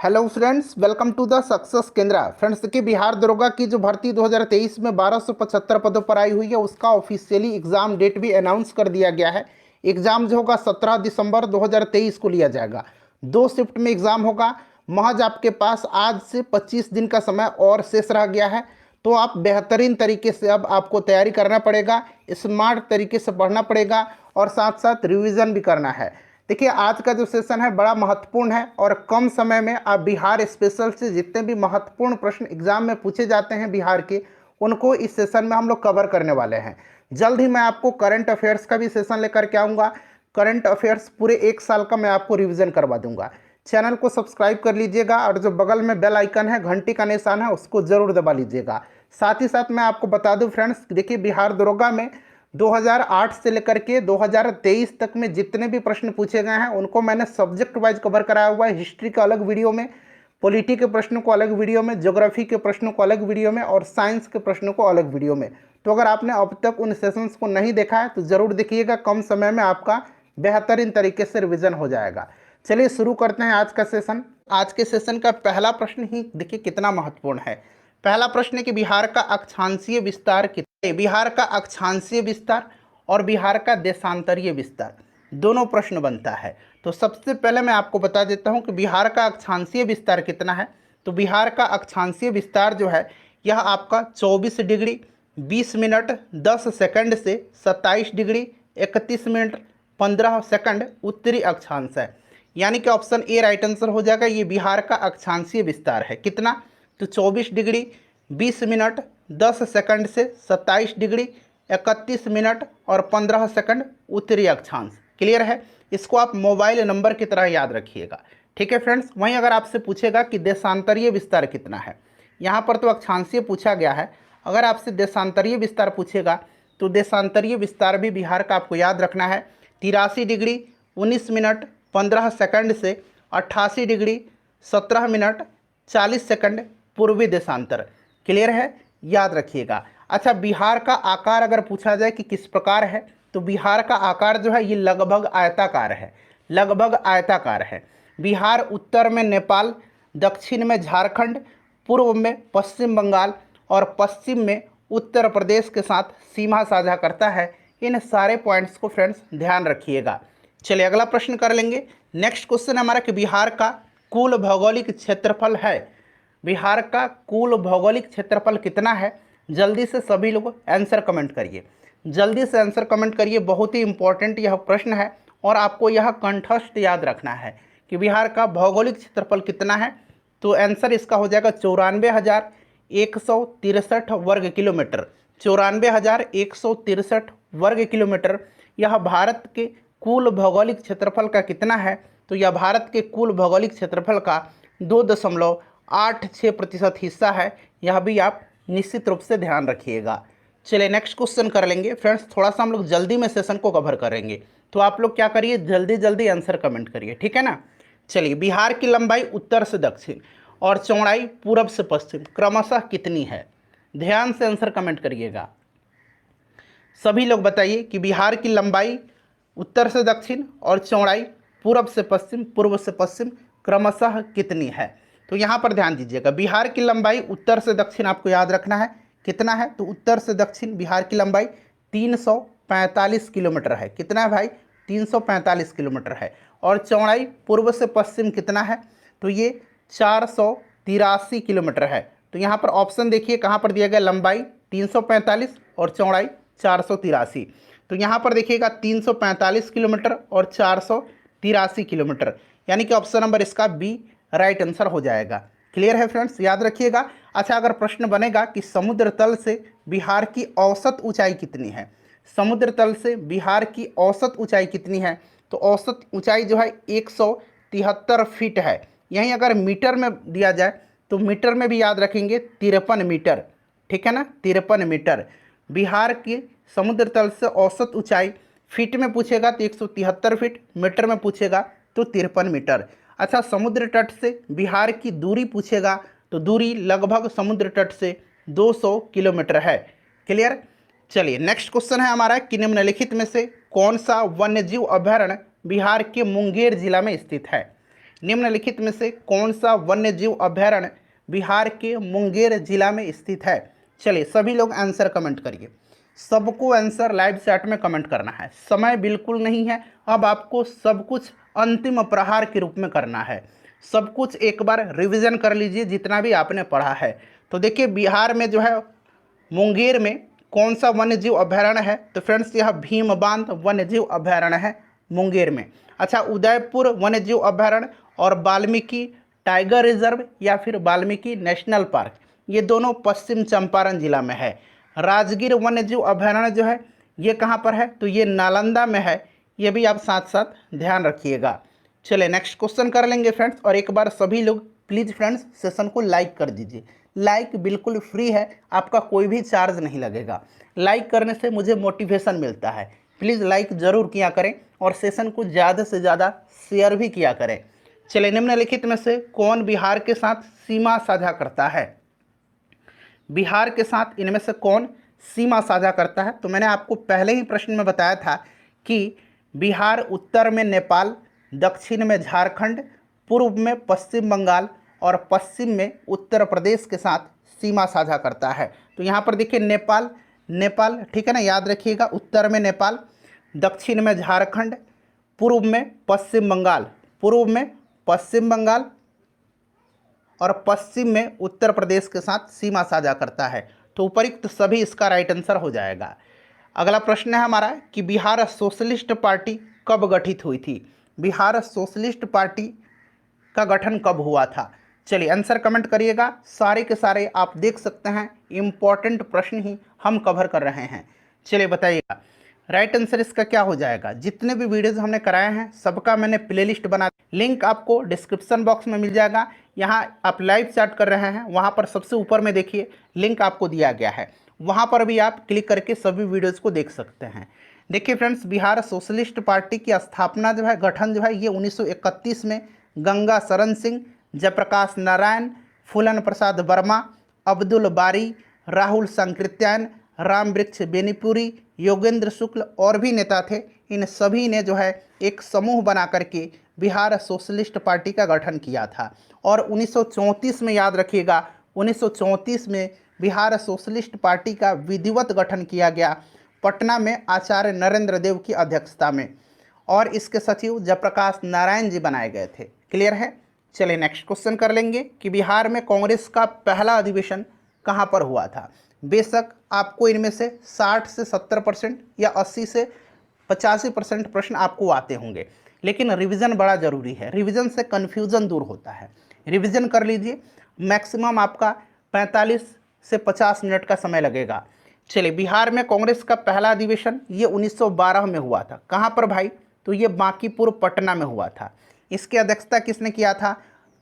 Hello friends, welcome to the success Kendra. Friends, देखिए बिहार दरोगा की जो भर्ती 2023 में 1275 पदों पर आई हुई है, उसका ऑफिशियली एग्ज़ाम डेट भी अनाउंस कर दिया गया है। एग्ज़ाम जो होगा 17 दिसंबर 2023 को लिया जाएगा। 2 शिफ्ट में एग्ज़ाम होगा। महज आपके पास आज से 25 दिन का समय और शेष रह गया है, तो आप बेहतरीन तरीके से अब आपको तैयारी करना पड़ेगा, स्मार्ट तरीके से पढ़ना पड़ेगा और साथ साथ रिवीजन भी करना है। देखिए, आज का जो सेशन है बड़ा महत्वपूर्ण है और कम समय में आप बिहार स्पेशल से जितने भी महत्वपूर्ण प्रश्न एग्जाम में पूछे जाते हैं बिहार के, उनको इस सेशन में हम लोग कवर करने वाले हैं। जल्द ही मैं आपको करंट अफेयर्स का भी सेशन लेकर के आऊँगा। करंट अफेयर्स पूरे 1 साल का मैं आपको रिविज़न करवा दूंगा। चैनल को सब्सक्राइब कर लीजिएगा और जो बगल में बेल आइकन है, घंटी का निशान है, उसको ज़रूर दबा लीजिएगा। साथ ही साथ मैं आपको बता दूं फ्रेंड्स, देखिए बिहार दरोगा में 2008 से लेकर के 2023 तक में जितने भी प्रश्न पूछे गए हैं उनको मैंने सब्जेक्ट वाइज कवर कराया हुआ है। हिस्ट्री का अलग वीडियो में, पॉलिटी के प्रश्नों को अलग वीडियो में, ज्योग्राफी के प्रश्नों को अलग वीडियो में और साइंस के प्रश्नों को अलग वीडियो में। तो अगर आपने अब तक उन सेशंस को नहीं देखा है तो ज़रूर देखिएगा, कम समय में आपका बेहतरीन तरीके से रिविजन हो जाएगा। चलिए शुरू करते हैं आज का सेशन। आज के सेशन का पहला प्रश्न ही देखिए कितना महत्वपूर्ण है। पहला प्रश्न है कि बिहार का अक्षांशीय विस्तार कितना है। बिहार का अक्षांशीय विस्तार और बिहार का देशांतरीय विस्तार दोनों प्रश्न बनता है। तो सबसे पहले मैं आपको बता देता हूं कि बिहार का अक्षांशीय विस्तार कितना है। तो बिहार का अक्षांशीय विस्तार जो है यह आपका 24 डिग्री 20 मिनट 10 सेकंड से 27 डिग्री 31 मिनट 15 सेकंड उत्तरी अक्षांश है। यानी कि ऑप्शन ए राइट आंसर हो जाएगा। ये बिहार का अक्षांशीय विस्तार है। कितना? तो 24 डिग्री 20 मिनट 10 सेकंड से 27 डिग्री 31 मिनट और 15 सेकंड उत्तरी अक्षांश। क्लियर है? इसको आप मोबाइल नंबर की तरह याद रखिएगा। ठीक है फ्रेंड्स। वहीं अगर आपसे पूछेगा कि देशांतरीय विस्तार कितना है, यहाँ पर तो अक्षांशीय पूछा गया है, अगर आपसे देशांतरीय विस्तार पूछेगा तो देशांतरीय विस्तार भी बिहार का आपको याद रखना है। 83 डिग्री 19 मिनट 15 सेकंड से 88 डिग्री 17 मिनट 40 सेकंड पूर्वी देशांतर। क्लियर है? याद रखिएगा। अच्छा, बिहार का आकार अगर पूछा जाए कि किस प्रकार है, तो बिहार का आकार जो है ये लगभग आयताकार है। लगभग आयताकार है। बिहार उत्तर में नेपाल, दक्षिण में झारखंड, पूर्व में पश्चिम बंगाल और पश्चिम में उत्तर प्रदेश के साथ सीमा साझा करता है। इन सारे पॉइंट्स को फ्रेंड्स ध्यान रखिएगा। चलिए अगला प्रश्न कर लेंगे। नेक्स्ट क्वेश्चन हमारा कि बिहार का कुल भौगोलिक क्षेत्रफल है। बिहार का कुल भौगोलिक क्षेत्रफल कितना है? जल्दी से सभी लोग आंसर कमेंट करिए। जल्दी से आंसर कमेंट करिए। बहुत ही इंपॉर्टेंट यह प्रश्न है और आपको यह कंठस्थ याद रखना है कि बिहार का भौगोलिक क्षेत्रफल कितना है। तो आंसर इसका हो जाएगा 94,163 वर्ग किलोमीटर। 94,163 वर्ग किलोमीटर यह भारत के कुल भौगोलिक क्षेत्रफल का कितना है? तो यह भारत के कुल भौगोलिक क्षेत्रफल का 2.86% हिस्सा है। यह भी आप निश्चित रूप से ध्यान रखिएगा। चलिए नेक्स्ट क्वेश्चन कर लेंगे फ्रेंड्स। थोड़ा सा हम लोग जल्दी में सेशन को कवर करेंगे, तो आप लोग क्या करिए, जल्दी जल्दी आंसर कमेंट करिए। ठीक है ना? चलिए, बिहार की लंबाई उत्तर से दक्षिण और चौड़ाई पूरब से पश्चिम क्रमशः कितनी है? ध्यान से आंसर कमेंट करिएगा। सभी लोग बताइए कि बिहार की लंबाई उत्तर से दक्षिण और चौड़ाई पूरब से पश्चिम क्रमशः कितनी है? तो यहाँ पर ध्यान दीजिएगा। बिहार की लंबाई उत्तर से दक्षिण आपको याद रखना है कितना है। तो उत्तर से दक्षिण बिहार की लंबाई 345 किलोमीटर है। कितना है भाई? 345 किलोमीटर है। और चौड़ाई पूर्व से पश्चिम कितना है? तो ये 483 किलोमीटर है। तो यहाँ पर ऑप्शन देखिए कहाँ पर दिया गया, लंबाई 345 और चौड़ाई 483। तो यहाँ पर देखिएगा 345 किलोमीटर और 483 किलोमीटर, यानी कि ऑप्शन नंबर इसका बी राइट आंसर हो जाएगा। क्लियर है फ्रेंड्स? याद रखिएगा। अच्छा, अगर प्रश्न बनेगा कि समुद्र तल से बिहार की औसत ऊंचाई कितनी है, समुद्र तल से बिहार की औसत ऊंचाई कितनी है, तो औसत ऊंचाई जो है 173 फीट है। यहीं अगर मीटर में दिया जाए तो मीटर में भी याद रखेंगे 53 मीटर। ठीक है ना? 53 मीटर बिहार की समुद्र तल से औसत ऊंचाई। फीट में पूछेगा तो 173 फीट, मीटर में पूछेगा तो 53 मीटर। अच्छा, समुद्र तट से बिहार की दूरी पूछेगा तो दूरी लगभग समुद्र तट से 200 किलोमीटर है। क्लियर? चलिए नेक्स्ट क्वेश्चन है हमारा कि निम्नलिखित में से कौन सा वन्यजीव अभयारण्य बिहार के मुंगेर जिला में स्थित है? निम्नलिखित में से कौन सा वन्य जीव अभयारण्य बिहार के मुंगेर जिला में स्थित है? चलिए सभी लोग आंसर कमेंट करिए, सबको आंसर लाइव चैट में कमेंट करना है। समय बिल्कुल नहीं है, अब आपको सब कुछ अंतिम प्रहार के रूप में करना है। सब कुछ एक बार रिवीजन कर लीजिए जितना भी आपने पढ़ा है। तो देखिए बिहार में जो है मुंगेर में कौन सा वन्य जीव अभयारण्य है? तो फ्रेंड्स यह भीम बांध वन्य जीव अभयारण्य है मुंगेर में। अच्छा, उदयपुर वन्य जीव अभयारण्य और वाल्मीकि टाइगर रिजर्व या फिर वाल्मीकि नेशनल पार्क, ये दोनों पश्चिम चंपारण जिला में है। राजगीर वन्य जीव अभयारण्य जो है ये कहाँ पर है? तो ये नालंदा में है। ये भी आप साथ साथ ध्यान रखिएगा। चलिए नेक्स्ट क्वेश्चन कर लेंगे फ्रेंड्स, और एक बार सभी लोग प्लीज़ फ्रेंड्स सेशन को लाइक कर दीजिए। लाइक बिल्कुल फ्री है, आपका कोई भी चार्ज नहीं लगेगा। लाइक करने से मुझे मोटिवेशन मिलता है। प्लीज़ लाइक ज़रूर किया करें और सेशन को ज़्यादा से ज़्यादा शेयर भी किया करें। चलिए निम्नलिखित में से कौन बिहार के साथ सीमा साझा करता है? बिहार के साथ इनमें से कौन सीमा साझा करता है? तो मैंने आपको पहले ही प्रश्न में बताया था कि बिहार उत्तर में नेपाल, दक्षिण में झारखंड, पूर्व में पश्चिम बंगाल और पश्चिम में उत्तर प्रदेश के साथ सीमा साझा करता है। तो यहाँ पर देखिए नेपाल, नेपाल ठीक है ना, याद रखिएगा। उत्तर में नेपाल, दक्षिण में झारखंड, पूर्व में पश्चिम बंगाल, पूर्व में पश्चिम बंगाल और पश्चिम में उत्तर प्रदेश के साथ सीमा साझा करता है। तो उपयुक्त सभी इसका राइट आंसर हो जाएगा। अगला प्रश्न है हमारा कि बिहार सोशलिस्ट पार्टी कब गठित हुई थी? बिहार सोशलिस्ट पार्टी का गठन कब हुआ था? चलिए आंसर कमेंट करिएगा। सारे के सारे आप देख सकते हैं इम्पॉर्टेंट प्रश्न ही हम कवर कर रहे हैं। चलिए बताइएगा राइट आंसर इसका क्या हो जाएगा। जितने भी वीडियोज हमने कराए हैं सबका मैंने प्लेलिस्ट बना, लिंक आपको डिस्क्रिप्शन बॉक्स में मिल जाएगा। यहाँ आप लाइव चैट कर रहे हैं, वहाँ पर सबसे ऊपर में देखिए लिंक आपको दिया गया है, वहाँ पर भी आप क्लिक करके सभी वीडियोज़ को देख सकते हैं। देखिए फ्रेंड्स, बिहार सोशलिस्ट पार्टी की स्थापना जो है, गठन जो है, ये 1931 में गंगा शरण सिंह, जयप्रकाश नारायण, फूलन प्रसाद वर्मा, अब्दुल बारी, राहुल संकृत्यायन, राम वृक्ष बेनीपुरी, योगेंद्र शुक्ल और भी नेता थे। इन सभी ने जो है एक समूह बना करके बिहार सोशलिस्ट पार्टी का गठन किया था। और 1934 में, याद रखिएगा, 1934 में बिहार सोशलिस्ट पार्टी का विधिवत गठन किया गया पटना में आचार्य नरेंद्र देव की अध्यक्षता में, और इसके सचिव जयप्रकाश नारायण जी बनाए गए थे। क्लियर है? चलिए नेक्स्ट क्वेश्चन कर लेंगे कि बिहार में कांग्रेस का पहला अधिवेशन कहाँ पर हुआ था? बेशक आपको इनमें से 60 से 70% या 80 से 85% प्रश्न आपको आते होंगे, लेकिन रिवीजन बड़ा ज़रूरी है। रिवीजन से कन्फ्यूज़न दूर होता है। रिवीजन कर लीजिए, मैक्सिमम आपका 45 से 50 मिनट का समय लगेगा। चलिए, बिहार में कांग्रेस का पहला अधिवेशन ये 1912 में हुआ था। कहाँ पर भाई? तो ये बांकीपुर पटना में हुआ था। इसकी अध्यक्षता किसने किया था?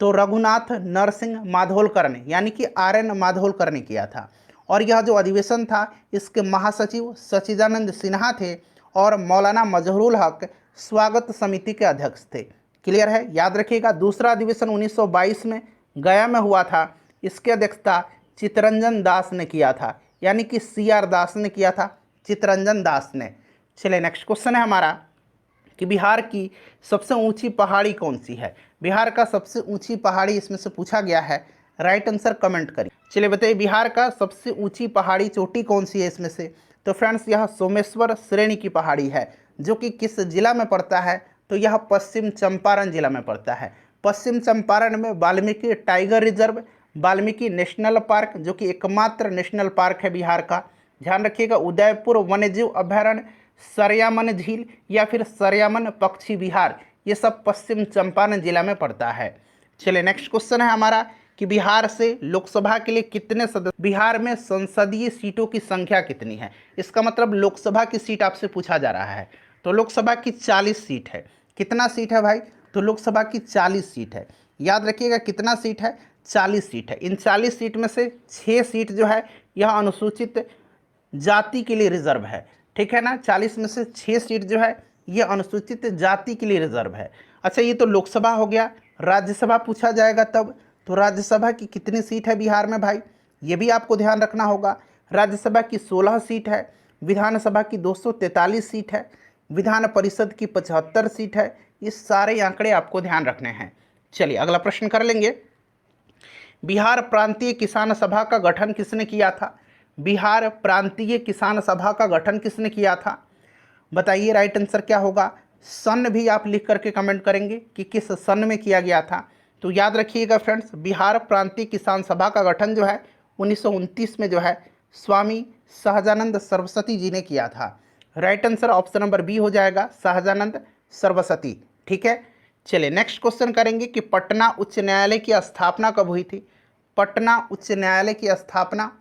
तो रघुनाथ नरसिंह माधोलकर ने, यानी कि RN माधोलकर ने किया था। और यह जो अधिवेशन था इसके महासचिव सच्चिदानंद सिन्हा थे और मौलाना मजहरूल हक स्वागत समिति के अध्यक्ष थे। क्लियर है? याद रखिएगा। दूसरा अधिवेशन 1922 में गया में हुआ था। इसकी अध्यक्षता चित्तरंजन दास ने किया था, यानी कि CR दास ने किया था, चित्तरंजन दास ने। चलिए नेक्स्ट क्वेश्चन है हमारा कि बिहार की सबसे ऊंची पहाड़ी कौन सी है? बिहार का सबसे ऊंची पहाड़ी इसमें से पूछा गया है। राइट आंसर कमेंट करिए। चलिए बताइए बिहार का सबसे ऊंची पहाड़ी चोटी कौन सी है इसमें से? तो फ्रेंड्स यह सोमेश्वर श्रेणी की पहाड़ी है, जो कि किस जिला में पड़ता है? तो यह पश्चिम चंपारण जिला में पड़ता है। पश्चिम चंपारण में Valmiki tiger reserve, Valmiki national park, जो कि एकमात्र नेशनल पार्क है बिहार का, ध्यान रखिएगा, उदयपुर वन्यजीव अभयारण्य, सरयामन झील या फिर सरयामन पक्षी विहार, ये सब पश्चिम चंपारण जिला में पड़ता है। चलिए नेक्स्ट क्वेश्चन है हमारा कि बिहार से लोकसभा के लिए कितने सदस्य, बिहार में संसदीय सीटों की संख्या कितनी है? इसका मतलब लोकसभा की सीट आपसे पूछा जा रहा है। तो लोकसभा की 40 सीट है। कितना सीट है भाई? तो लोकसभा की 40 सीट है। याद रखिएगा कितना सीट है? 40 सीट है। इन 40 सीट में से 6 सीट जो है यह अनुसूचित जाति के लिए रिजर्व है। ठीक है ना? 40 में से 6 सीट जो है यह अनुसूचित जाति के लिए रिजर्व है। अच्छा, ये तो लोकसभा हो गया। राज्यसभा पूछा जाएगा तब, तो राज्यसभा की कितनी सीट है बिहार में भाई? ये भी आपको ध्यान रखना होगा। राज्यसभा की 16 सीट है, विधानसभा की 243 सीट है, विधान परिषद की 75 सीट है। ये सारे आंकड़े आपको ध्यान रखने हैं। चलिए अगला प्रश्न कर लेंगे। बिहार प्रांतीय किसान सभा का गठन किसने किया था? बिहार प्रांतीय किसान सभा का गठन किसने किया था? बताइए राइट आंसर क्या होगा। सन भी आप लिख करके कमेंट करेंगे कि किस सन में किया गया था। तो याद रखिएगा फ्रेंड्स, बिहार प्रांतीय किसान सभा का गठन जो है 1929 में जो है स्वामी सहजानंद सरस्वती जी ने किया था। Right answer option number B हो जाएगा, सहजानंद सरस्वती। ठीक है, चलिए नेक्स्ट क्वेश्चन करेंगे कि पटना उच्च न्यायालय की स्थापना कब हुई थी? पटना उच्च न्यायालय की स्थापना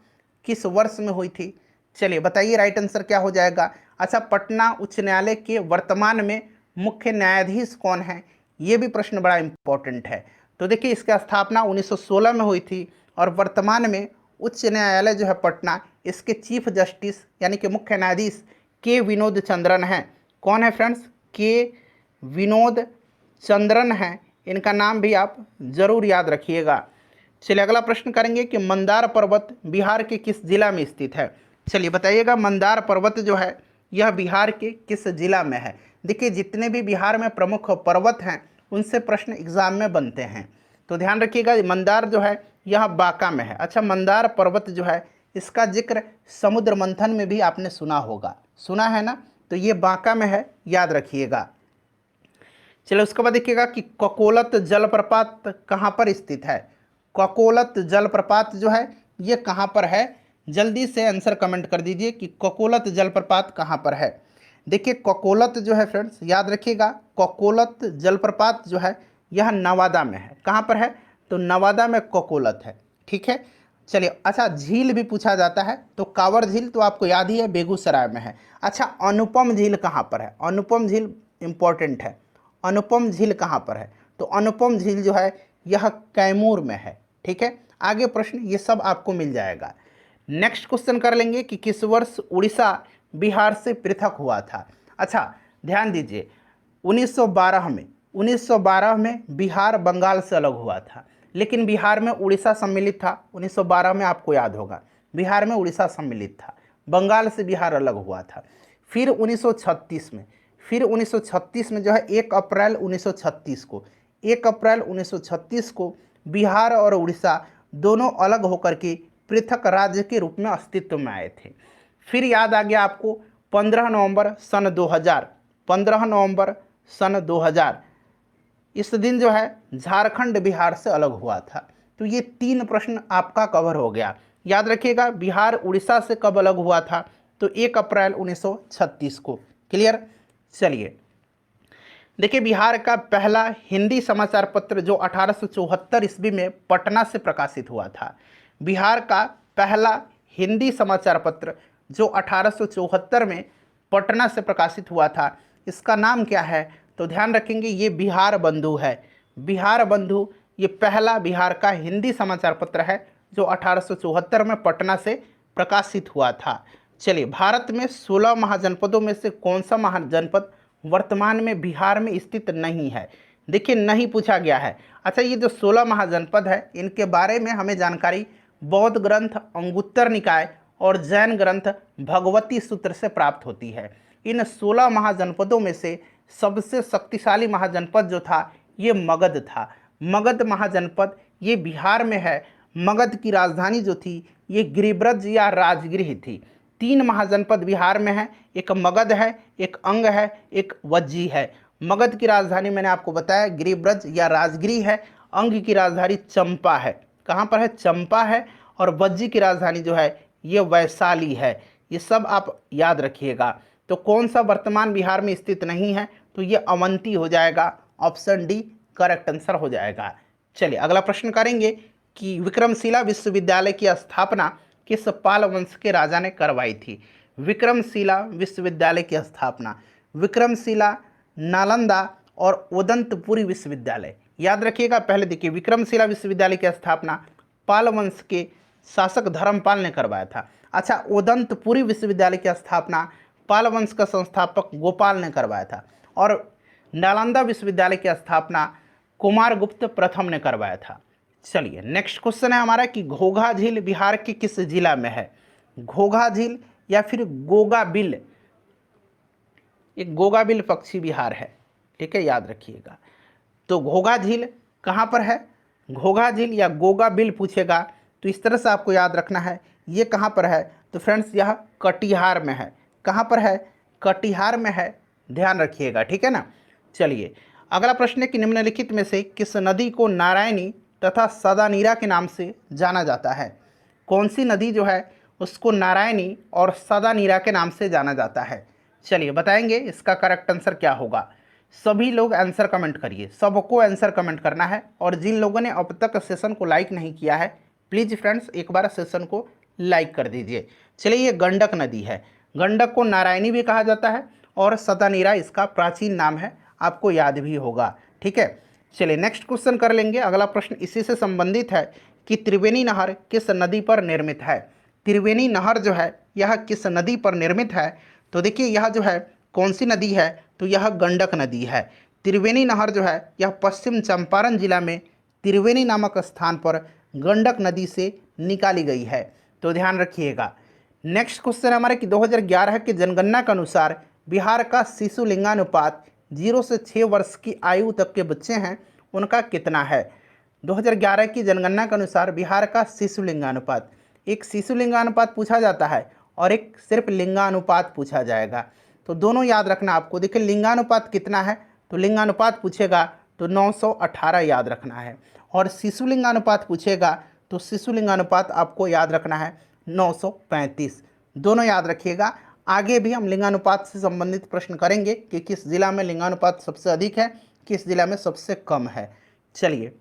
किस वर्ष में हुई थी? चलिए बताइए राइट आंसर क्या हो जाएगा। अच्छा, पटना उच्च न्यायालय के वर्तमान में मुख्य न्यायाधीश कौन है? ये भी प्रश्न बड़ा इंपॉर्टेंट है। तो देखिए इसकी स्थापना 1916 में हुई थी और वर्तमान में उच्च न्यायालय जो है पटना, इसके चीफ जस्टिस यानी कि मुख्य न्यायाधीश के विनोद चंद्रन हैं। कौन है फ्रेंड्स? के विनोद चंद्रन हैं। इनका नाम भी आप जरूर याद रखिएगा। चलिए अगला प्रश्न करेंगे कि मंदार पर्वत बिहार के किस जिला में स्थित है? चलिए बताइएगा, मंदार पर्वत जो है यह बिहार के किस जिला में है? देखिए जितने भी बिहार में प्रमुख पर्वत हैं उनसे प्रश्न एग्जाम में बनते हैं, तो ध्यान रखिएगा। मंदार जो है यह बांका में है। अच्छा, मंदार पर्वत जो है इसका जिक्र समुद्र मंथन में भी आपने सुना होगा, सुना है ना? तो ये बांका में है, याद रखिएगा। चलिए उसके बाद देखिएगा कि ककोलत जलप्रपात कहाँ पर स्थित है? ककोलत जलप्रपात जो है ये कहाँ पर है? जल्दी से आंसर कमेंट कर दीजिए कि ककोलत जलप्रपात कहाँ पर है। देखिए ककोलत जो है फ्रेंड्स, याद रखिएगा, ककोलत जलप्रपात जो है यह नवादा में है। कहाँ पर है? तो नवादा में ककोलत है। ठीक है, चलिए। अच्छा, झील भी पूछा जाता है, तो कांवर झील तो आपको याद ही है, बेगूसराय में है। अच्छा, अनुपम झील कहाँ पर है? अनुपम झील इंपॉर्टेंट है। अनुपम झील कहाँ पर है? तो अनुपम झील जो है यह कैमूर में है। ठीक है, आगे प्रश्न ये सब आपको मिल जाएगा। नेक्स्ट क्वेश्चन कर लेंगे कि किस वर्ष उड़ीसा बिहार से पृथक हुआ था? अच्छा ध्यान दीजिए, 1912 में बिहार बंगाल से अलग हुआ था, लेकिन बिहार में उड़ीसा सम्मिलित था। 1912 में आपको याद होगा बिहार में उड़ीसा सम्मिलित था, बंगाल से बिहार अलग हुआ था। फिर 1936 में जो है 1 अप्रैल 1936 को बिहार और उड़ीसा दोनों अलग होकर के पृथक राज्य के रूप में अस्तित्व में आए थे। फिर याद आ गया आपको 15 नवंबर सन 2000, 15 नवंबर सन 2000 इस दिन जो है झारखंड बिहार से अलग हुआ था। तो ये 3 प्रश्न आपका कवर हो गया। याद रखिएगा बिहार उड़ीसा से कब अलग हुआ था? तो 1 अप्रैल 1936 को। क्लियर? चलिए देखिए, बिहार का पहला हिंदी समाचार पत्र जो 1874 ईस्वी में पटना से प्रकाशित हुआ था। बिहार का पहला हिंदी समाचार पत्र जो 1874 में पटना से प्रकाशित हुआ था, इसका नाम क्या है? तो ध्यान रखेंगे ये बिहार बंधु है। बिहार बंधु ये पहला बिहार का हिंदी समाचार पत्र है जो 1874 में पटना से प्रकाशित हुआ था। चलिए, भारत में 16 महाजनपदों में से कौन सा महाजनपद वर्तमान में बिहार में स्थित नहीं है? देखिए नहीं पूछा गया है। अच्छा, ये जो 16 महाजनपद है इनके बारे में हमें जानकारी बौद्ध ग्रंथ अंगुत्तर निकाय और जैन ग्रंथ भगवती सूत्र से प्राप्त होती है। इन 16 महाजनपदों में से सबसे शक्तिशाली महाजनपद जो था ये मगध था। मगध महाजनपद ये बिहार में है। मगध की राजधानी जो थी ये गिरिब्रज या राजगृह थी। 3 महाजनपद बिहार में है, एक मगध है, एक अंग है, एक वज्जी है। मगध की राजधानी मैंने आपको बताया गिरिब्रज या राजगृह है। अंग की राजधानी चंपा है। कहाँ पर है? चंपा है। और वज्जी की राजधानी जो है ये वैशाली है। ये सब आप याद रखिएगा। तो कौन सा वर्तमान बिहार में स्थित नहीं है? तो ये अवंती हो जाएगा। ऑप्शन डी करेक्ट आंसर हो जाएगा। चलिए अगला प्रश्न करेंगे कि विक्रमशिला विश्वविद्यालय की स्थापना किस पाल वंश के राजा ने करवाई थी? विक्रमशिला विश्वविद्यालय की स्थापना विक्रमशिला, नालंदा और उदंतपुरी विश्वविद्यालय, याद रखिएगा। पहले देखिए, विक्रमशिला विश्वविद्यालय की स्थापना पाल वंश के शासक धर्मपाल ने करवाया था। अच्छा, उदंतपुरी विश्वविद्यालय की स्थापना पाल वंश का संस्थापक गोपाल ने करवाया था। और नालंदा विश्वविद्यालय की स्थापना कुमारगुप्त प्रथम ने करवाया था। चलिए नेक्स्ट क्वेश्चन है हमारा कि घोघा झील बिहार के किस जिला में है? घोघा झील या फिर गोगाबिल, एक गोगाबिल पक्षी बिहार है। ठीक है, याद रखिएगा। तो घोघा झील कहाँ पर है? घोघा झील या गोगा बिल पूछेगा तो इस तरह से आपको याद रखना है। ये कहाँ पर है? तो फ्रेंड्स यह कटिहार में है। कहाँ पर है? कटिहार में है, ध्यान रखिएगा, ठीक है ना। चलिए अगला प्रश्न है कि निम्नलिखित में से किस नदी को नारायणी तथा सदानीरा के नाम से जाना जाता है? कौन सी नदी जो है उसको नारायणी और सदानीरा के नाम से जाना जाता है? चलिए बताएंगे इसका करेक्ट आंसर क्या होगा। सभी लोग आंसर कमेंट करिए, सबको आंसर कमेंट करना है। और जिन लोगों ने अब तक सेशन को लाइक नहीं किया है प्लीज़ फ्रेंड्स एक बार सेशन को लाइक कर दीजिए। चलिए ये गंडक नदी है। गंडक को नारायणी भी कहा जाता है और सदानीरा इसका प्राचीन नाम है, आपको याद भी होगा, ठीक है। चलिए नेक्स्ट क्वेश्चन कर लेंगे। अगला प्रश्न इसी से संबंधित है कि त्रिवेणी नहर किस नदी पर निर्मित है? त्रिवेणी नहर जो है यह किस नदी पर निर्मित है? तो देखिए यह जो है कौन सी नदी है? तो यह गंडक नदी है। त्रिवेणी नहर जो है यह पश्चिम चंपारण जिला में त्रिवेणी नामक स्थान पर गंडक नदी से निकाली गई है, तो ध्यान रखिएगा। नेक्स्ट क्वेश्चन हमारे कि 2011 की जनगणना के अनुसार बिहार का शिशु लिंगानुपात 0 से 6 वर्ष की आयु तक के बच्चे हैं उनका कितना है? 2011 की जनगणना के अनुसार बिहार का शिशु लिंगानुपात, एक शिशु लिंगानुपात पूछा जाता है और एक सिर्फ लिंगानुपात पूछा जाएगा, तो दोनों याद रखना आपको। देखिए लिंगानुपात कितना है, तो लिंगानुपात पूछेगा तो 918 याद रखना है, और शिशु लिंगानुपात पूछेगा तो शिशु लिंगानुपात आपको याद रखना है 935। दोनों याद रखिएगा। आगे भी हम लिंगानुपात से संबंधित प्रश्न करेंगे कि किस जिला में लिंगानुपात सबसे अधिक है, किस जिला में सबसे कम है। चलिए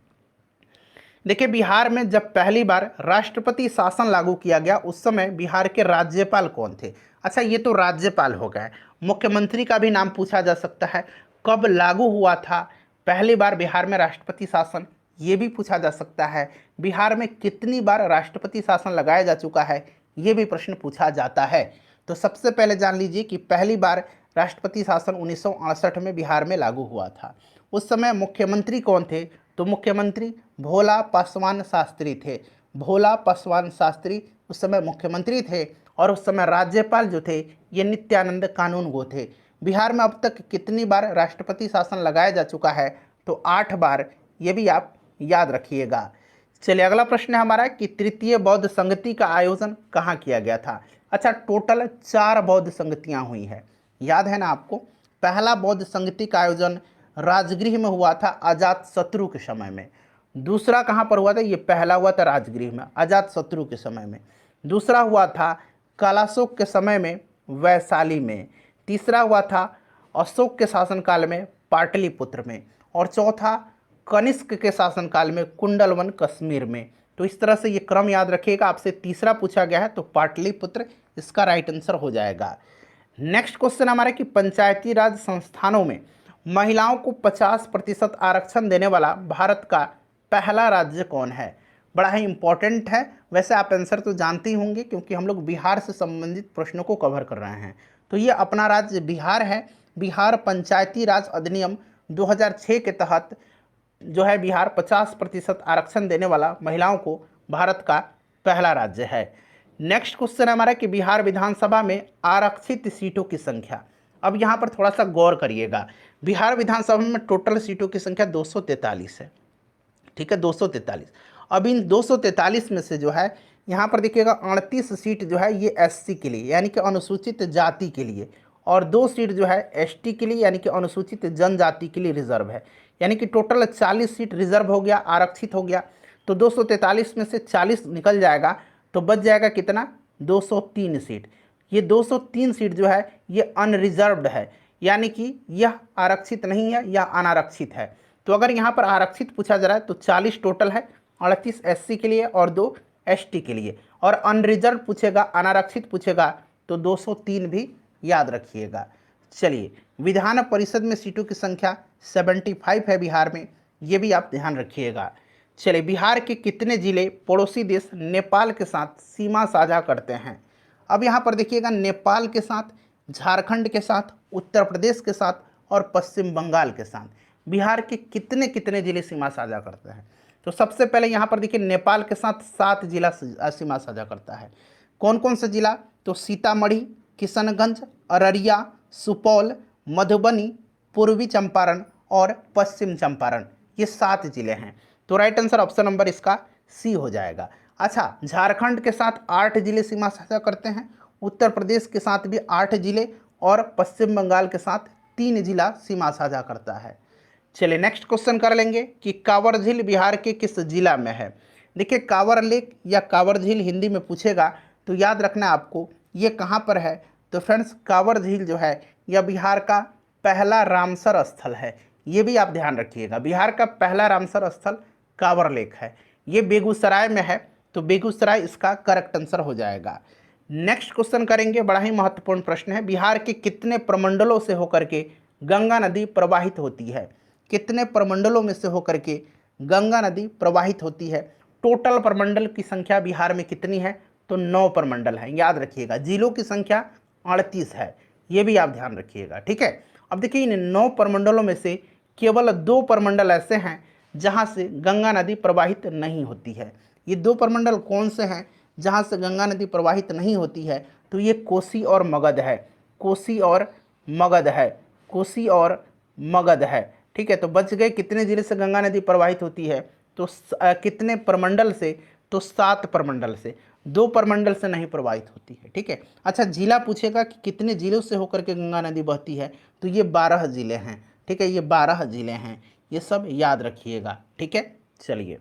देखिए बिहार में जब पहली बार राष्ट्रपति शासन लागू किया गया उस समय बिहार के राज्यपाल कौन थे? अच्छा ये तो राज्यपाल हो गए, मुख्यमंत्री का भी नाम पूछा जा सकता है। कब लागू हुआ था पहली बार बिहार में राष्ट्रपति शासन, ये भी पूछा जा सकता है। बिहार में कितनी बार राष्ट्रपति शासन लगाया जा चुका है, ये भी प्रश्न पूछा जाता है। तो सबसे पहले जान लीजिए कि पहली बार राष्ट्रपति शासन 1968 में बिहार में लागू हुआ था। उस समय मुख्यमंत्री कौन थे? तो मुख्यमंत्री भोला पासवान शास्त्री थे। भोला पासवान शास्त्री उस समय मुख्यमंत्री थे, और उस समय राज्यपाल जो थे ये नित्यानंद कानूनगो थे। बिहार में अब तक कितनी बार राष्ट्रपति शासन लगाया जा चुका है? तो 8 बार, ये भी आप याद रखिएगा। चलिए अगला प्रश्न है हमारा कि तृतीय बौद्ध संगति का आयोजन कहाँ किया गया था? अच्छा टोटल 4 बौद्ध संगतियाँ हुई है, याद है ना आपको। पहला बौद्ध संगति का आयोजन राजगृह में हुआ था अजात शत्रु के समय में। दूसरा कहाँ पर हुआ था? ये पहला हुआ था राजगृह में अजात शत्रु के समय में। दूसरा हुआ था कालाशोक के समय में वैशाली में। तीसरा हुआ था अशोक के शासनकाल में पाटलिपुत्र में। और चौथा कनिष्क के शासनकाल में कुंडलवन कश्मीर में। तो इस तरह से ये क्रम याद रखिएगा। आपसे तीसरा पूछा गया है तो पाटलिपुत्र इसका राइट आंसर हो जाएगा। नेक्स्ट क्वेश्चन हमारा कि पंचायती राज संस्थानों में महिलाओं को 50% आरक्षण देने वाला भारत का पहला राज्य कौन है? बड़ा ही इंपॉर्टेंट है। वैसे आप आंसर तो जानते ही होंगे क्योंकि हम लोग बिहार से संबंधित प्रश्नों को कवर कर रहे हैं। तो ये अपना राज्य बिहार है। बिहार पंचायती राज अधिनियम 2006 के तहत जो है बिहार 50% आरक्षण देने वाला महिलाओं को भारत का पहला राज्य है। नेक्स्ट क्वेश्चन हमारा कि बिहार विधानसभा में आरक्षित सीटों की संख्या। अब यहाँ पर थोड़ा सा गौर करिएगा। बिहार विधानसभा में टोटल सीटों की संख्या 243 है, ठीक है 243। अब इन 243 में से जो है यहाँ पर देखिएगा 38 सीट जो है ये एससी के लिए यानी कि अनुसूचित जाति के लिए, और 2 सीट जो है एसटी के लिए यानी कि अनुसूचित जनजाति के लिए रिजर्व है। यानी कि टोटल 40 सीट रिजर्व हो गया, आरक्षित हो गया। तो 243 में से 40 निकल जाएगा तो बच जाएगा कितना? 203 सीट। ये 203 सीट जो है ये अनरिजर्व्ड है, यानी कि यह आरक्षित नहीं है, यह अनारक्षित है। तो अगर यहाँ पर आरक्षित पूछा जा रहा है तो 40 टोटल है, 38 एससी के लिए और 2 एसटी के लिए, और अनरिजर्व पूछेगा अनारक्षित पूछेगा तो 203 भी याद रखिएगा। चलिए विधान परिषद में सीटों की संख्या 75 है बिहार में, ये भी आप ध्यान रखिएगा। चलिए बिहार के कितने जिले पड़ोसी देश नेपाल के साथ सीमा साझा करते हैं? अब यहाँ पर देखिएगा नेपाल के साथ, झारखंड के साथ, उत्तर प्रदेश के साथ और पश्चिम बंगाल के साथ बिहार के कितने कितने जिले सीमा साझा करते हैं? तो सबसे पहले यहाँ पर देखिए नेपाल के साथ 7 जिला सीमा साझा करता है। कौन कौन से जिला? तो सीतामढ़ी, किशनगंज, अररिया, सुपौल, मधुबनी, पूर्वी चंपारण और पश्चिम चंपारण, ये 7 जिले हैं। तो राइट आंसर ऑप्शन नंबर इसका सी हो जाएगा। अच्छा, झारखंड के साथ 8 जिले सीमा साझा करते हैं, उत्तर प्रदेश के साथ भी 8 जिले और पश्चिम बंगाल के साथ 3 जिला सीमा साझा करता है। चलिए नेक्स्ट क्वेश्चन कर लेंगे कि कांवर झील बिहार के किस जिला में है। देखिए कांवर लेक या कांवर झील हिंदी में पूछेगा तो याद रखना आपको ये कहाँ पर है। तो फ्रेंड्स कांवर झील जो है यह बिहार का पहला रामसर स्थल है, ये भी आप ध्यान रखिएगा। बिहार का पहला रामसर स्थल कांवर लेक है, ये बेगूसराय में है, तो बेगूसराय इसका करेक्ट आंसर हो जाएगा। नेक्स्ट क्वेश्चन करेंगे, बड़ा ही महत्वपूर्ण प्रश्न है। बिहार के कितने प्रमंडलों से होकर के गंगा नदी प्रवाहित होती है। कितने प्रमंडलों में से होकर के गंगा नदी प्रवाहित होती है। टोटल प्रमंडल की संख्या बिहार में कितनी है, तो 9 प्रमंडल है, याद रखिएगा। जिलों की संख्या 38 है, ये भी आप ध्यान रखिएगा, ठीक है। अब देखिए इन 9 प्रमंडलों में से केवल 2 प्रमंडल ऐसे हैं जहाँ से गंगा नदी प्रवाहित नहीं होती है। ये 2 प्रमंडल कौन से हैं जहाँ से गंगा नदी प्रवाहित नहीं होती है, तो ये कोसी और मगध है। कोसी और मगध है, कोसी और मगध है, ठीक है। तो बच गए कितने जिले से गंगा नदी प्रवाहित होती है, तो कितने प्रमंडल से, तो 7 प्रमंडल से, 2 प्रमंडल से नहीं प्रवाहित होती है, ठीक है। अच्छा जिला पूछेगा कि कितने जिलों से होकर के गंगा नदी बहती है, तो ये 12 जिले हैं, ठीक है, ये 12 जिले हैं, ये सब याद रखिएगा, ठीक है। चलिए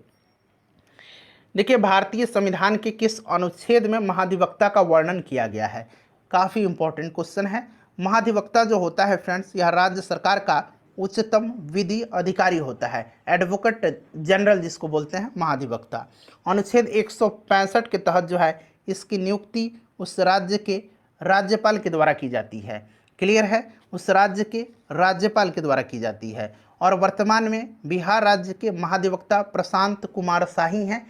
देखिए भारतीय संविधान के किस अनुच्छेद में महाधिवक्ता का वर्णन किया गया है। काफ़ी इंपॉर्टेंट क्वेश्चन है। महाधिवक्ता जो होता है फ्रेंड्स, यह राज्य सरकार का उच्चतम विधि अधिकारी होता है, एडवोकेट जनरल जिसको बोलते हैं महाधिवक्ता। अनुच्छेद 165 के तहत जो है इसकी नियुक्ति उस राज्य के राज्यपाल के द्वारा की जाती है। क्लियर है, उस राज्य के राज्यपाल के द्वारा की जाती है। और वर्तमान में बिहार राज्य के महाधिवक्ता प्रशांत कुमार शाही हैं,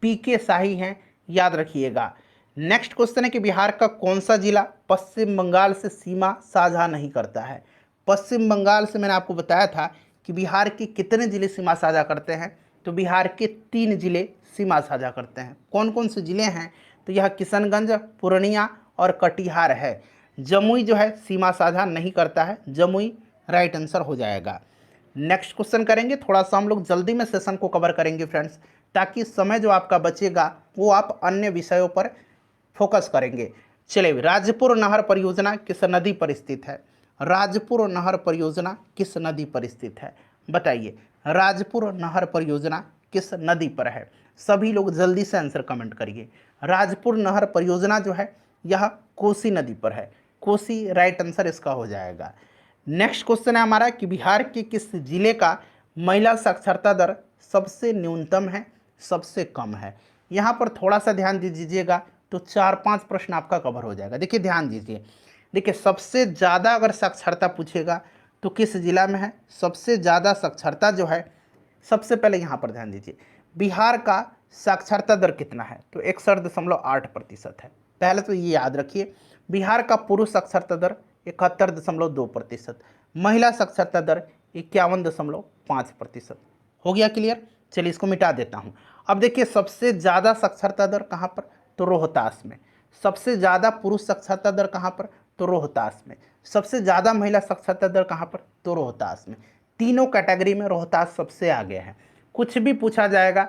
पीके शाही हैं, याद रखिएगा। नेक्स्ट क्वेश्चन है कि बिहार का कौन सा जिला पश्चिम बंगाल से सीमा साझा नहीं करता है। पश्चिम बंगाल से मैंने आपको बताया था कि बिहार के कितने जिले सीमा साझा करते हैं, तो बिहार के 3 जिले सीमा साझा करते हैं। कौन कौन से जिले हैं, तो यह किशनगंज, पूर्णिया और कटिहार है। जमुई जो है सीमा साझा नहीं करता है, जमुई राइट आंसर हो जाएगा। नेक्स्ट क्वेश्चन करेंगे, थोड़ा सा हम लोग जल्दी में सेशन को कवर करेंगे फ्रेंड्स, ताकि समय जो आपका बचेगा वो आप अन्य विषयों पर फोकस करेंगे। चलिए राजपुर नहर परियोजना किस नदी पर स्थित है। राजपुर नहर परियोजना किस नदी पर स्थित है, बताइए। राजपुर नहर परियोजना किस नदी पर है। सभी लोग जल्दी से आंसर कमेंट करिए। राजपुर नहर परियोजना जो है यह कोसी नदी पर है, कोसी राइट आंसर इसका हो जाएगा। नेक्स्ट क्वेश्चन है हमारा कि बिहार के किस जिले का महिला साक्षरता दर सबसे न्यूनतम है, सबसे कम है। यहाँ पर थोड़ा सा ध्यान दीजिएगा तो 4-5 प्रश्न आपका कवर हो जाएगा। देखिए ध्यान दीजिए, देखिए सबसे ज़्यादा अगर साक्षरता पूछेगा तो किस जिला में है। सबसे ज़्यादा साक्षरता जो है, सबसे पहले यहाँ पर ध्यान दीजिए, बिहार का साक्षरता दर कितना है, तो 61.8% है। पहले तो ये याद रखिए, बिहार का पुरुष साक्षरता दर 71.2%, महिला साक्षरता दर 51.5%। हो गया क्लियर। चलिए इसको मिटा देता हूँ। अब देखिए सबसे ज़्यादा साक्षरता दर कहाँ पर, तो रोहतास में। सबसे ज़्यादा पुरुष साक्षरता दर कहाँ पर, तो रोहतास में। सबसे ज़्यादा महिला साक्षरता दर कहाँ पर, तो रोहतास में। तीनों कैटेगरी में रोहतास सबसे आगे है। कुछ भी पूछा जाएगा,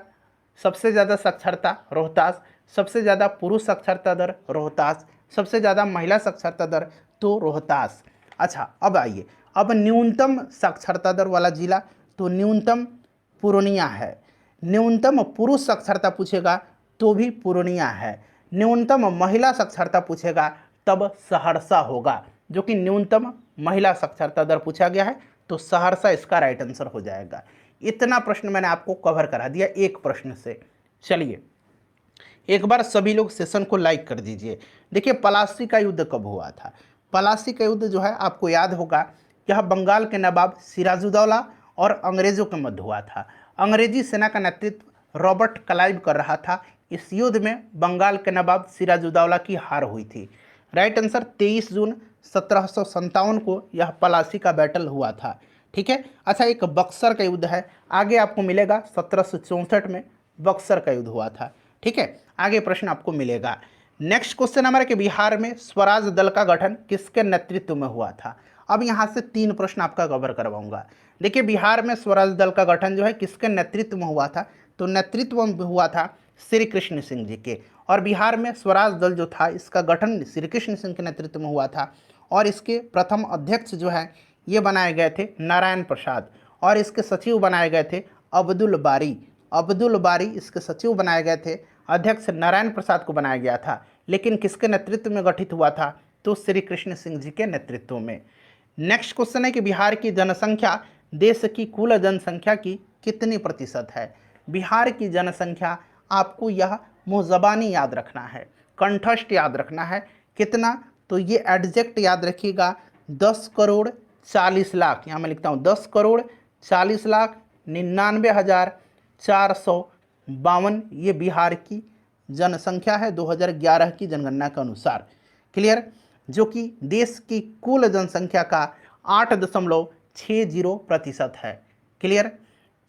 सबसे ज़्यादा साक्षरता रोहतास, सबसे ज़्यादा पुरुष साक्षरता दर रोहतास, सबसे ज़्यादा महिला साक्षरता दर तो रोहतास। अच्छा अब आइए, अब न्यूनतम साक्षरता दर वाला जिला, तो न्यूनतम पूर्णिया है। न्यूनतम पुरुष साक्षरता पूछेगा तो भी पूर्णिया है। न्यूनतम महिला साक्षरता पूछेगा तब सहरसा होगा, जो कि न्यूनतम महिला साक्षरता दर पूछा गया है, तो सहरसा इसका राइट आंसर हो जाएगा। इतना प्रश्न मैंने आपको कवर करा दिया एक प्रश्न से। चलिए एक बार सभी लोग सेशन को लाइक कर दीजिए। देखिए पलासी का युद्ध कब हुआ था। पलासी का युद्ध जो है आपको याद होगा, यह बंगाल के नवाब सिराजुद्दौला और अंग्रेज़ों के मध्य हुआ था। अंग्रेजी सेना का नेतृत्व रॉबर्ट क्लाइव कर रहा था। इस युद्ध में बंगाल के नवाब सिराजुद्दौला की हार हुई थी। राइट आंसर 23 जून 1757 को यह पलासी का बैटल हुआ था, ठीक है। अच्छा एक बक्सर का युद्ध है, आगे आपको मिलेगा 1764 में बक्सर का युद्ध हुआ था, ठीक है। आगे प्रश्न आपको मिलेगा। नेक्स्ट क्वेश्चन हमारा कि बिहार में स्वराज दल का गठन किसके नेतृत्व में हुआ था। अब यहाँ से 3 प्रश्न आपका कवर करवाऊंगा। देखिए, बिहार में स्वराज दल का गठन जो है किसके नेतृत्व में हुआ था, तो नेतृत्व में हुआ था श्री कृष्ण सिंह जी के। और बिहार में स्वराज दल जो था इसका गठन श्री कृष्ण सिंह के नेतृत्व में हुआ था, और इसके प्रथम अध्यक्ष जो है ये बनाए गए थे नारायण प्रसाद, और इसके सचिव बनाए गए थे अब्दुल बारी। अब्दुल बारी इसके सचिव बनाए गए थे, अध्यक्ष नारायण प्रसाद को बनाया गया था। लेकिन किसके नेतृत्व में गठित हुआ था, तो श्री कृष्ण सिंह जी के नेतृत्व में। नेक्स्ट क्वेश्चन है कि बिहार की जनसंख्या देश की कुल जनसंख्या की कितनी प्रतिशत है। बिहार की जनसंख्या आपको यह मुँहज़बानी याद रखना है, कंठस्थ याद रखना है। कितना, तो ये एग्जैक्ट याद रखिएगा 10 करोड़ 40 लाख। यहाँ मैं लिखता हूँ 10 करोड़ 40 लाख 99,452 ये बिहार की जनसंख्या है 2011 की जनगणना के अनुसार। क्लियर, जो कि देश की कुल जनसंख्या का 8.60% है। क्लियर,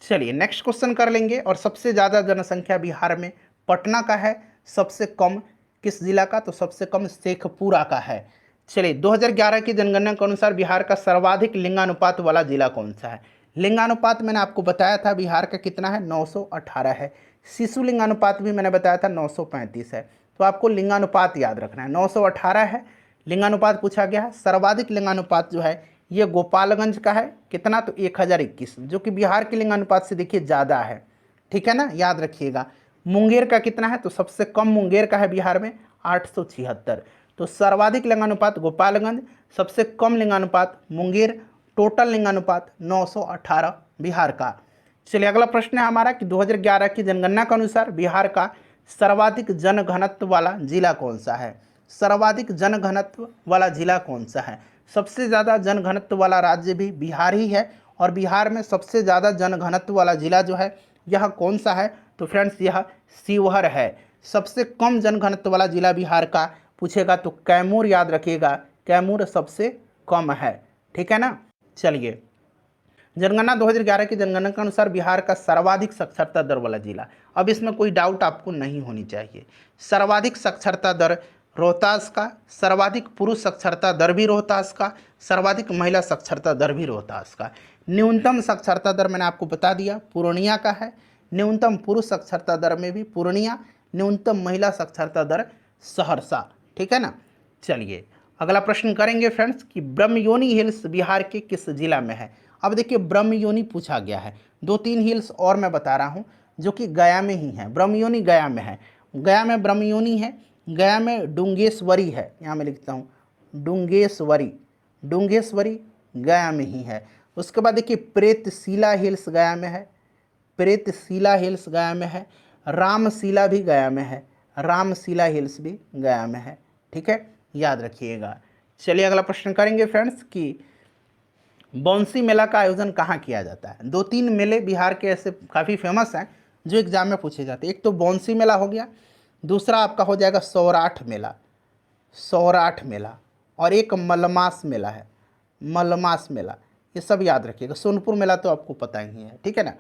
चलिए नेक्स्ट क्वेश्चन कर लेंगे। और सबसे ज़्यादा जनसंख्या बिहार में पटना का है, सबसे कम किस जिला का, तो सबसे कम शेखपुरा का है। चलिए 2011 की जनगणना के अनुसार बिहार का सर्वाधिक लिंगानुपात वाला जिला कौन सा है। लिंगानुपात मैंने आपको बताया था बिहार का कितना है, 918 है। शिशु लिंगानुपात भी मैंने बताया था 935 है। तो आपको लिंगानुपात याद रखना है, 918 है लिंगानुपात पूछा गया है। सर्वाधिक लिंगानुपात जो है ये गोपालगंज का है, कितना, तो 1021, जो कि बिहार के लिंगानुपात से देखिए ज़्यादा है। ठीक है ना, याद रखिएगा। मुंगेर का कितना है, तो सबसे कम मुंगेर का है बिहार में 876। तो सर्वाधिक लिंगानुपात गोपालगंज, सबसे कम लिंगानुपात मुंगेर, टोटल लिंगानुपात 918 बिहार का। चलिए अगला प्रश्न है हमारा कि 2011 की जनगणना के अनुसार बिहार का सर्वाधिक जनघनत्व वाला जिला कौन सा है। सर्वाधिक जनघनत्व वाला जिला कौन सा है। सबसे ज़्यादा जनघनत्व वाला राज्य भी बिहार ही है, और बिहार में सबसे ज़्यादा जनघनत्व वाला जिला जो है यह कौन सा है, तो फ्रेंड्स यह शिवहर है। सबसे कम जनघनत्व वाला जिला बिहार का पूछेगा तो कैमूर याद रखिएगा, कैमूर सबसे कम है। ठीक है ना। चलिए जनगणना 2011 की जनगणना के अनुसार बिहार का सर्वाधिक साक्षरता दर वाला जिला, अब इसमें कोई डाउट आपको नहीं होनी चाहिए। सर्वाधिक साक्षरता दर रोहतास का, सर्वाधिक पुरुष साक्षरता दर भी रोहतास का, सर्वाधिक महिला साक्षरता दर भी रोहतास का। न्यूनतम साक्षरता दर मैंने आपको बता दिया पूर्णिया का है, न्यूनतम पुरुष साक्षरता दर में भी पूर्णिया, न्यूनतम महिला साक्षरता दर सहरसा। ठीक है ना। चलिए अगला प्रश्न करेंगे फ्रेंड्स कि ब्रह्मयोनी हिल्स बिहार के किस जिला में है। अब देखिए ब्रह्मयोनी पूछा गया है, 2-3 हिल्स और मैं बता रहा हूँ जो कि गया में ही है। ब्रह्मयोनी गया में है, गया में ब्रह्मयोनी है, गया में डुंगेश्वरी है, यहाँ मैं लिखता हूँ डुंगेश्वरी, डुंगेश्वरी गया में ही है। उसके बाद देखिए प्रेतशिला हिल्स गया में है, प्रेतशिला हिल्स गया में है, रामशिला भी गया में है, रामशिला हिल्स भी गया में है। ठीक है, याद रखिएगा। चलिए अगला प्रश्न करेंगे फ्रेंड्स कि बौंसी मेला का आयोजन कहाँ किया जाता है। 2-3 मेले बिहार के ऐसे काफ़ी फेमस हैं जो एग्जाम में पूछे जाते हैं। एक तो बौंसी मेला हो गया, दूसरा आपका हो जाएगा सौराठ मेला, सौराठ मेला, और एक मलमास मेला है, मलमास मेला, ये सब याद रखिएगा। सोनपुर मेला तो आपको पता ही है। ठीक है ना।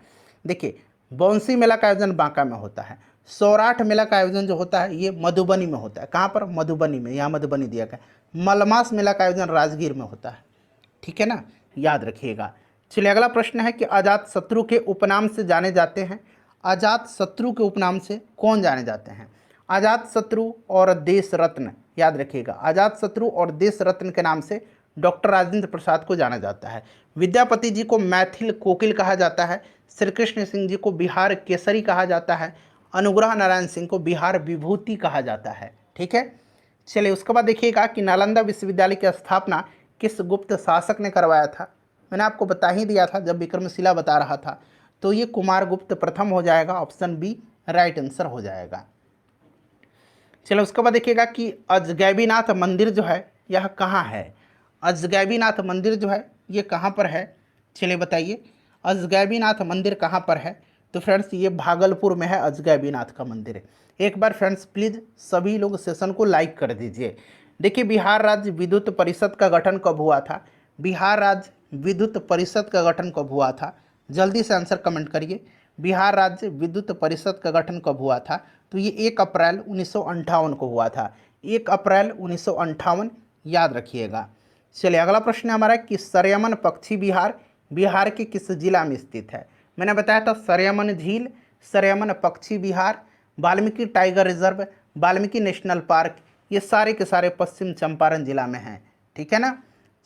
देखिए बौंसी मेला का आयोजन बांका में होता है, सौराठ मेला का आयोजन जो होता है ये मधुबनी में होता है। कहाँ पर, मधुबनी में, यहाँ मधुबनी दिया गया। मलमास मेला का आयोजन राजगीर में होता है। ठीक है ना, याद रखिएगा। चलिए अगला प्रश्न है कि अजात शत्रु के उपनाम से जाने जाते हैं, अजात शत्रु के उपनाम से कौन जाने जाते हैं। अजात शत्रु और देश रत्न, याद रखिएगा, अजात शत्रु और देश रत्न के नाम से डॉक्टर राजेंद्र प्रसाद को जाना जाता है। विद्यापति जी को मैथिल कोकिल कहा जाता है, श्री कृष्ण सिंह जी को बिहार केसरी कहा जाता है, अनुग्रह नारायण सिंह को बिहार विभूति कहा जाता है। ठीक है। चलिए उसके बाद देखिएगा कि नालंदा विश्वविद्यालय की स्थापना किस गुप्त शासक ने करवाया था। मैंने आपको बता ही दिया था जब विक्रमशिला बता रहा था, तो ये कुमारगुप्त प्रथम हो जाएगा, ऑप्शन बी राइट आंसर हो जाएगा। चलो उसके बाद देखिएगा कि अजगैबीनाथ मंदिर जो है यह कहाँ है। अजगैबीनाथ मंदिर जो है ये कहाँ पर है, चलिए बताइए अजगैबीनाथ मंदिर कहाँ पर है। तो फ्रेंड्स ये भागलपुर में है अजगैबीनाथ का मंदिर। एक बार फ्रेंड्स प्लीज़ सभी लोग सेशन को लाइक कर दीजिए। देखिए बिहार राज्य विद्युत परिषद का गठन कब हुआ था, बिहार राज्य विद्युत परिषद का गठन कब हुआ था, जल्दी से आंसर कमेंट करिए। बिहार राज्य विद्युत परिषद का गठन कब हुआ था, तो ये 1 अप्रैल 1958 को हुआ था, 1 अप्रैल 1958, याद रखिएगा। चलिए अगला प्रश्न हमारा है कि सरयमन पक्षी विहार बिहार के किस जिला में स्थित है। मैंने बताया था सरयमन झील, सरयमन पक्षी विहार, Valmiki tiger reserve, Valmiki national park, ये सारे के सारे पश्चिम चंपारण जिला में हैं। ठीक है ना।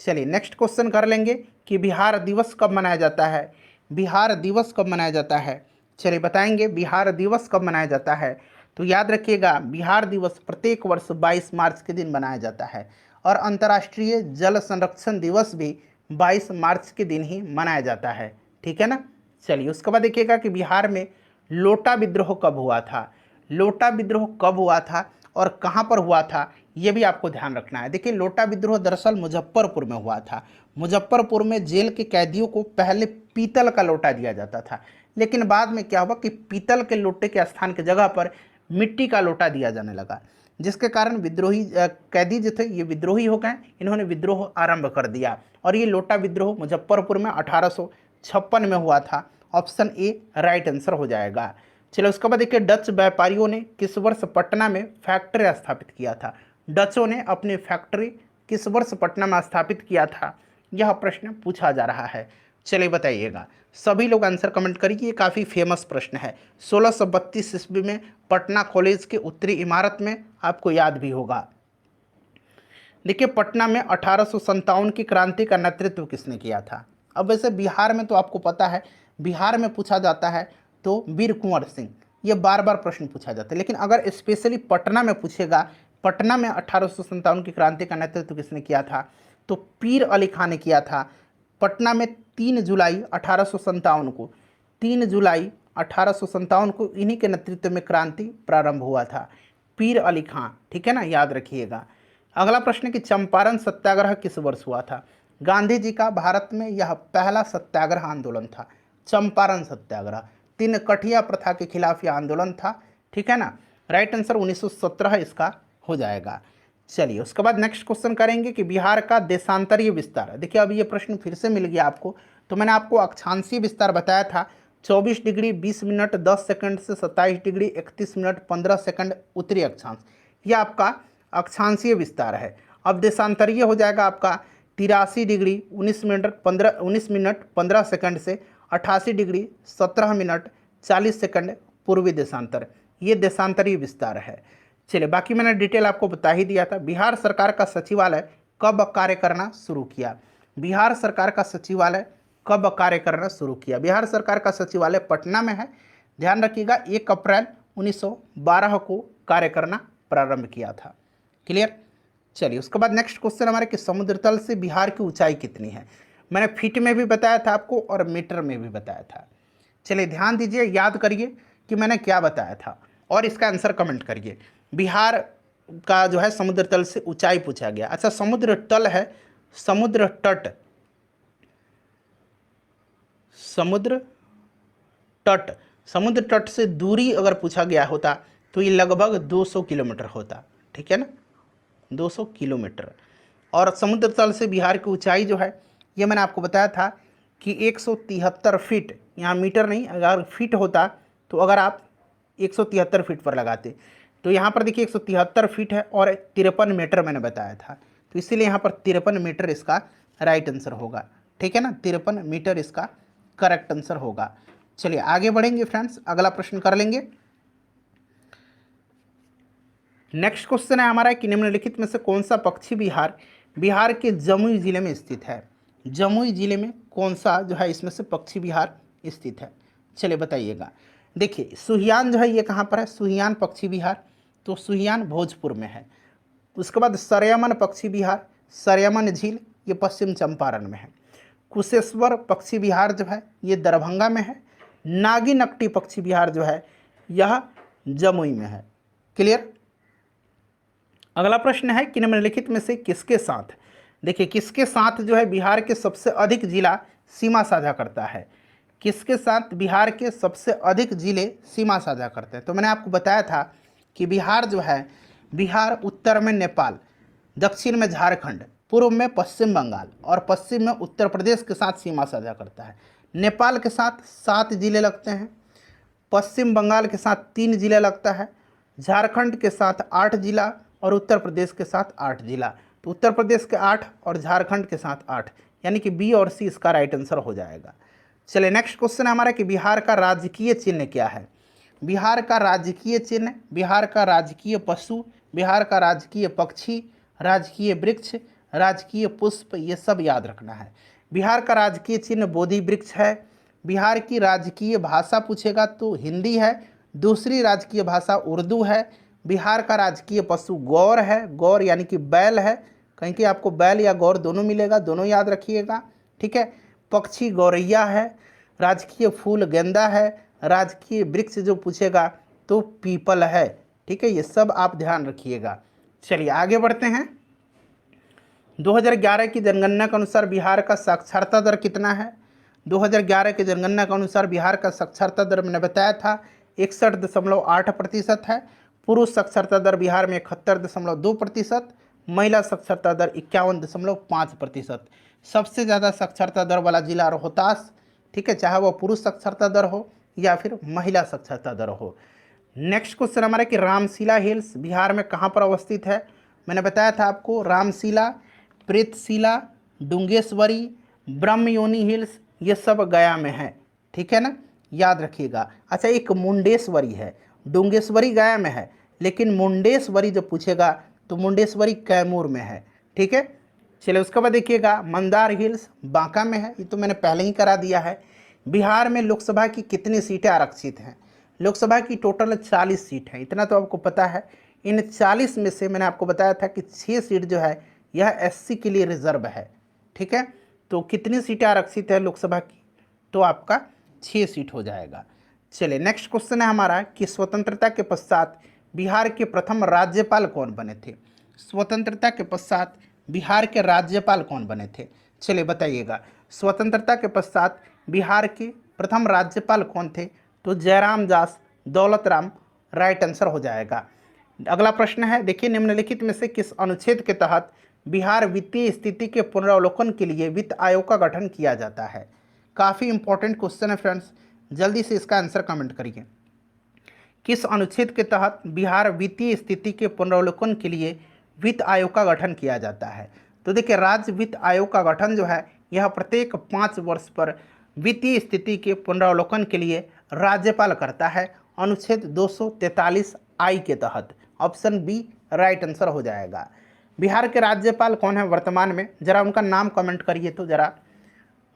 चलिए नेक्स्ट क्वेश्चन कर लेंगे कि बिहार दिवस कब मनाया जाता है। बिहार दिवस कब मनाया जाता है, चलिए बताएंगे बिहार दिवस कब मनाया जाता है। तो याद रखिएगा बिहार दिवस प्रत्येक वर्ष 22 मार्च के दिन मनाया जाता है और अंतर्राष्ट्रीय जल संरक्षण दिवस भी 22 मार्च के दिन ही मनाया जाता है। ठीक है ना। चलिए उसके बाद देखिएगा कि बिहार में लोटा विद्रोह कब हुआ था। लोटा विद्रोह कब हुआ था और कहाँ पर हुआ था, ये भी आपको ध्यान रखना है। देखिए लोटा विद्रोह दरअसल मुजफ्फरपुर में हुआ था। मुजफ्फरपुर में जेल के कैदियों को पहले पीतल का लोटा दिया जाता था, लेकिन बाद में क्या हुआ कि पीतल के लोटे के स्थान की जगह पर मिट्टी का लोटा दिया जाने लगा, जिसके कारण विद्रोही कैदी जो थे ये विद्रोही हो गए। इन्होंने विद्रोह आरंभ कर दिया और ये लोटा विद्रोह मुजफ्फरपुर में 1856 में हुआ था। ऑप्शन ए राइट आंसर हो जाएगा। चलो उसके बाद देखिए डच व्यापारियों ने किस वर्ष पटना में फैक्ट्री स्थापित किया था। डचों ने अपनी फैक्ट्री किस वर्ष पटना में स्थापित किया था, यह प्रश्न पूछा जा रहा है। चलिए बताइएगा, सभी लोग आंसर कमेंट करिए। ये काफ़ी फेमस प्रश्न है। 1632 ईस्वी में पटना कॉलेज के उत्तरी इमारत में, आपको याद भी होगा। देखिए पटना में 1857 की क्रांति का नेतृत्व किसने किया था। अब वैसे बिहार में तो आपको पता है, बिहार में पूछा जाता है तो वीर कुंवर सिंह, ये बार बार प्रश्न पूछा जाता है। लेकिन अगर स्पेशली पटना में पूछेगा, पटना में 1857 की क्रांति का नेतृत्व किसने किया था, तो पीर अली खान ने किया था। पटना में 3 जुलाई 1857 को, 3 जुलाई 1857 को इन्हीं के नेतृत्व में क्रांति प्रारंभ हुआ था, पीर अली खां। ठीक है ना, याद रखिएगा। अगला प्रश्न है कि चंपारण सत्याग्रह किस वर्ष हुआ था। गांधी जी का भारत में यह पहला सत्याग्रह आंदोलन था, चंपारण सत्याग्रह। 3 कठिया प्रथा के खिलाफ यह आंदोलन था। ठीक है ना, राइट आंसर 1917 इसका हो जाएगा। चलिए उसके बाद नेक्स्ट क्वेश्चन करेंगे कि बिहार का देशांतरीय विस्तार। देखिए अब ये प्रश्न फिर से मिल गया आपको। तो मैंने आपको अक्षांशीय विस्तार बताया था, 24 डिग्री 20 मिनट 10 सेकंड से 27 डिग्री 31 मिनट 15 सेकंड उत्तरी अक्षांश, ये आपका अक्षांशीय विस्तार है। अब देशांतरीय हो जाएगा आपका 83 डिग्री 19 मिनट 15 सेकंड से 88 डिग्री 17 मिनट 40 सेकंड पूर्वी देशांतर, ये देशांतरीय विस्तार है। चलिए बाकी मैंने डिटेल आपको बता ही दिया था। बिहार सरकार का सचिवालय कब कार्य करना शुरू किया। बिहार सरकार का सचिवालय कब कार्य करना शुरू किया। बिहार सरकार का सचिवालय पटना में है, ध्यान रखिएगा। 1 अप्रैल 1912 को कार्य करना प्रारंभ किया था। क्लियर। चलिए उसके बाद नेक्स्ट क्वेश्चन हमारे कि समुद्र तल से बिहार की ऊंचाई कितनी है। मैंने फीट में भी बताया था आपको और मीटर में भी बताया था। चलिए ध्यान दीजिए, याद करिए कि मैंने क्या बताया था और इसका आंसर कमेंट करिए। बिहार का जो है समुद्र तल से ऊंचाई पूछा गया। अच्छा समुद्र तल है, समुद्र तट, समुद्र तट, समुद्र तट से दूरी अगर पूछा गया होता तो ये लगभग 200 किलोमीटर होता। ठीक है ना, 200 किलोमीटर। और समुद्र तल से बिहार की ऊंचाई जो है ये मैंने आपको बताया था कि 173 फीट, यहाँ मीटर नहीं, अगर फीट होता तो अगर आप 173 फीट पर लगाते तो यहाँ पर देखिए 173 फीट है और 53 मीटर मैंने बताया था, तो इसीलिए यहाँ पर 53 मीटर इसका राइट आंसर होगा। ठीक है ना, 53 मीटर इसका करेक्ट आंसर होगा। चलिए आगे बढ़ेंगे फ्रेंड्स, अगला प्रश्न कर लेंगे। नेक्स्ट क्वेश्चन है हमारा कि निम्नलिखित में से कौन सा पक्षी विहार बिहार के जमुई जिले में स्थित है। जमुई जिले में कौन सा जो है इसमें से पक्षी विहार स्थित है, चलिए बताइएगा। देखिए सुहियान जो है ये कहाँ पर है, सुहियान पक्षी विहार, तो सुहियान भोजपुर में है। उसके बाद सरयमन पक्षी विहार, सरयमन झील, ये पश्चिम चंपारण में है। कुशेश्वर पक्षी विहार जो है ये दरभंगा में है। नागीनकटी पक्षी विहार जो है यह जमुई में है। क्लियर। अगला प्रश्न है कि निम्नलिखित में से किसके साथ, देखिए किसके साथ जो है बिहार के सबसे अधिक जिला सीमा साझा करता है। किसके साथ बिहार के सबसे अधिक जिले सीमा साझा करते हैं। तो मैंने आपको बताया था कि बिहार जो है, बिहार उत्तर में नेपाल, दक्षिण में झारखंड, पूर्व में पश्चिम बंगाल और पश्चिम में उत्तर प्रदेश के साथ सीमा साझा करता है। नेपाल के साथ 7 जिले लगते हैं, पश्चिम बंगाल के साथ 3 जिले लगता है, झारखंड के साथ 8 जिला और उत्तर प्रदेश के साथ 8 जिला। तो उत्तर प्रदेश के 8 और झारखंड के साथ 8, यानी कि बी और सी इसका राइट आंसर हो जाएगा। चलिए नेक्स्ट क्वेश्चन है हमारा कि बिहार का राजकीय चिन्ह क्या है। बिहार का राजकीय चिन्ह, बिहार का राजकीय पशु, बिहार का राजकीय पक्षी, राजकीय वृक्ष, राजकीय पुष्प, ये सब याद रखना है। बिहार का राजकीय चिन्ह बोधि वृक्ष है। बिहार की राजकीय भाषा पूछेगा तो हिंदी है। दूसरी राजकीय भाषा उर्दू है। बिहार का राजकीय पशु गौर है, गौर यानी कि बैल है, कहीं कि आपको बैल या गौर दोनों मिलेगा, दोनों याद रखिएगा, ठीक है। पक्षी गौरैया है। राजकीय फूल गेंदा है। राजकीय वृक्ष जो पूछेगा तो पीपल है, ठीक है। ये सब आप ध्यान रखिएगा। चलिए आगे बढ़ते हैं। 2011 की जनगणना के अनुसार बिहार का साक्षरता दर कितना है। 2011 की जनगणना के अनुसार बिहार का साक्षरता दर मैंने बताया था 61.8% है। पुरुष साक्षरता दर बिहार में 71.2%, महिला साक्षरता दर 51.5%। सबसे ज़्यादा साक्षरता दर वाला जिला रोहतास, ठीक है, चाहे वो पुरुष साक्षरता दर हो या फिर महिला साक्षरता दर हो। नेक्स्ट क्वेश्चन हमारा कि रामशिला हिल्स बिहार में कहाँ पर अवस्थित है। मैंने बताया था आपको रामशिला, प्रेतशिला, डुंगेश्वरी, ब्रह्मयोनी हिल्स, ये सब गया में है, ठीक है ना, याद रखिएगा। अच्छा एक मुंडेश्वरी है, डुंगेश्वरी गया में है, लेकिन मुंडेश्वरी जो पूछेगा तो मुंडेश्वरी कैमूर में है, ठीक है। चलिए उसके बाद देखिएगा मंदार हिल्स बांका में है, ये तो मैंने पहले ही करा दिया है। बिहार में लोकसभा की कितनी सीटें आरक्षित हैं। लोकसभा की टोटल 40 सीट है, इतना तो आपको पता है। इन 40 में से मैंने आपको बताया था कि 6 सीट जो है यह एससी के लिए रिजर्व है, ठीक है। तो कितनी सीटें आरक्षित है लोकसभा की, तो आपका 6 सीट हो जाएगा। चलिए नेक्स्ट क्वेश्चन है हमारा कि स्वतंत्रता के पश्चात बिहार के प्रथम राज्यपाल कौन बने थे। स्वतंत्रता के पश्चात बिहार के राज्यपाल कौन बने थे, चलिए बताइएगा। स्वतंत्रता के पश्चात बिहार के प्रथम राज्यपाल कौन थे, तो जयराम दास दौलत राम राइट आंसर हो जाएगा। अगला प्रश्न है, देखिए निम्नलिखित में से किस अनुच्छेद के तहत बिहार वित्तीय स्थिति के पुनरावलोकन के लिए वित्त आयोग का गठन किया जाता है। काफ़ी इंपॉर्टेंट क्वेश्चन है फ्रेंड्स, जल्दी से इसका आंसर कमेंट करिए। किस अनुच्छेद के तहत बिहार वित्तीय स्थिति के पुनरावलोकन के लिए वित्त आयोग का गठन किया जाता है। तो देखिए राज्य वित्त आयोग का गठन जो है यह प्रत्येक 5 वर्ष पर वित्तीय स्थिति के पुनरावलोकन के लिए राज्यपाल करता है, अनुच्छेद 243 आई के तहत। ऑप्शन बी राइट आंसर हो जाएगा। बिहार के राज्यपाल कौन है वर्तमान में, जरा उनका नाम कमेंट करिए, तो जरा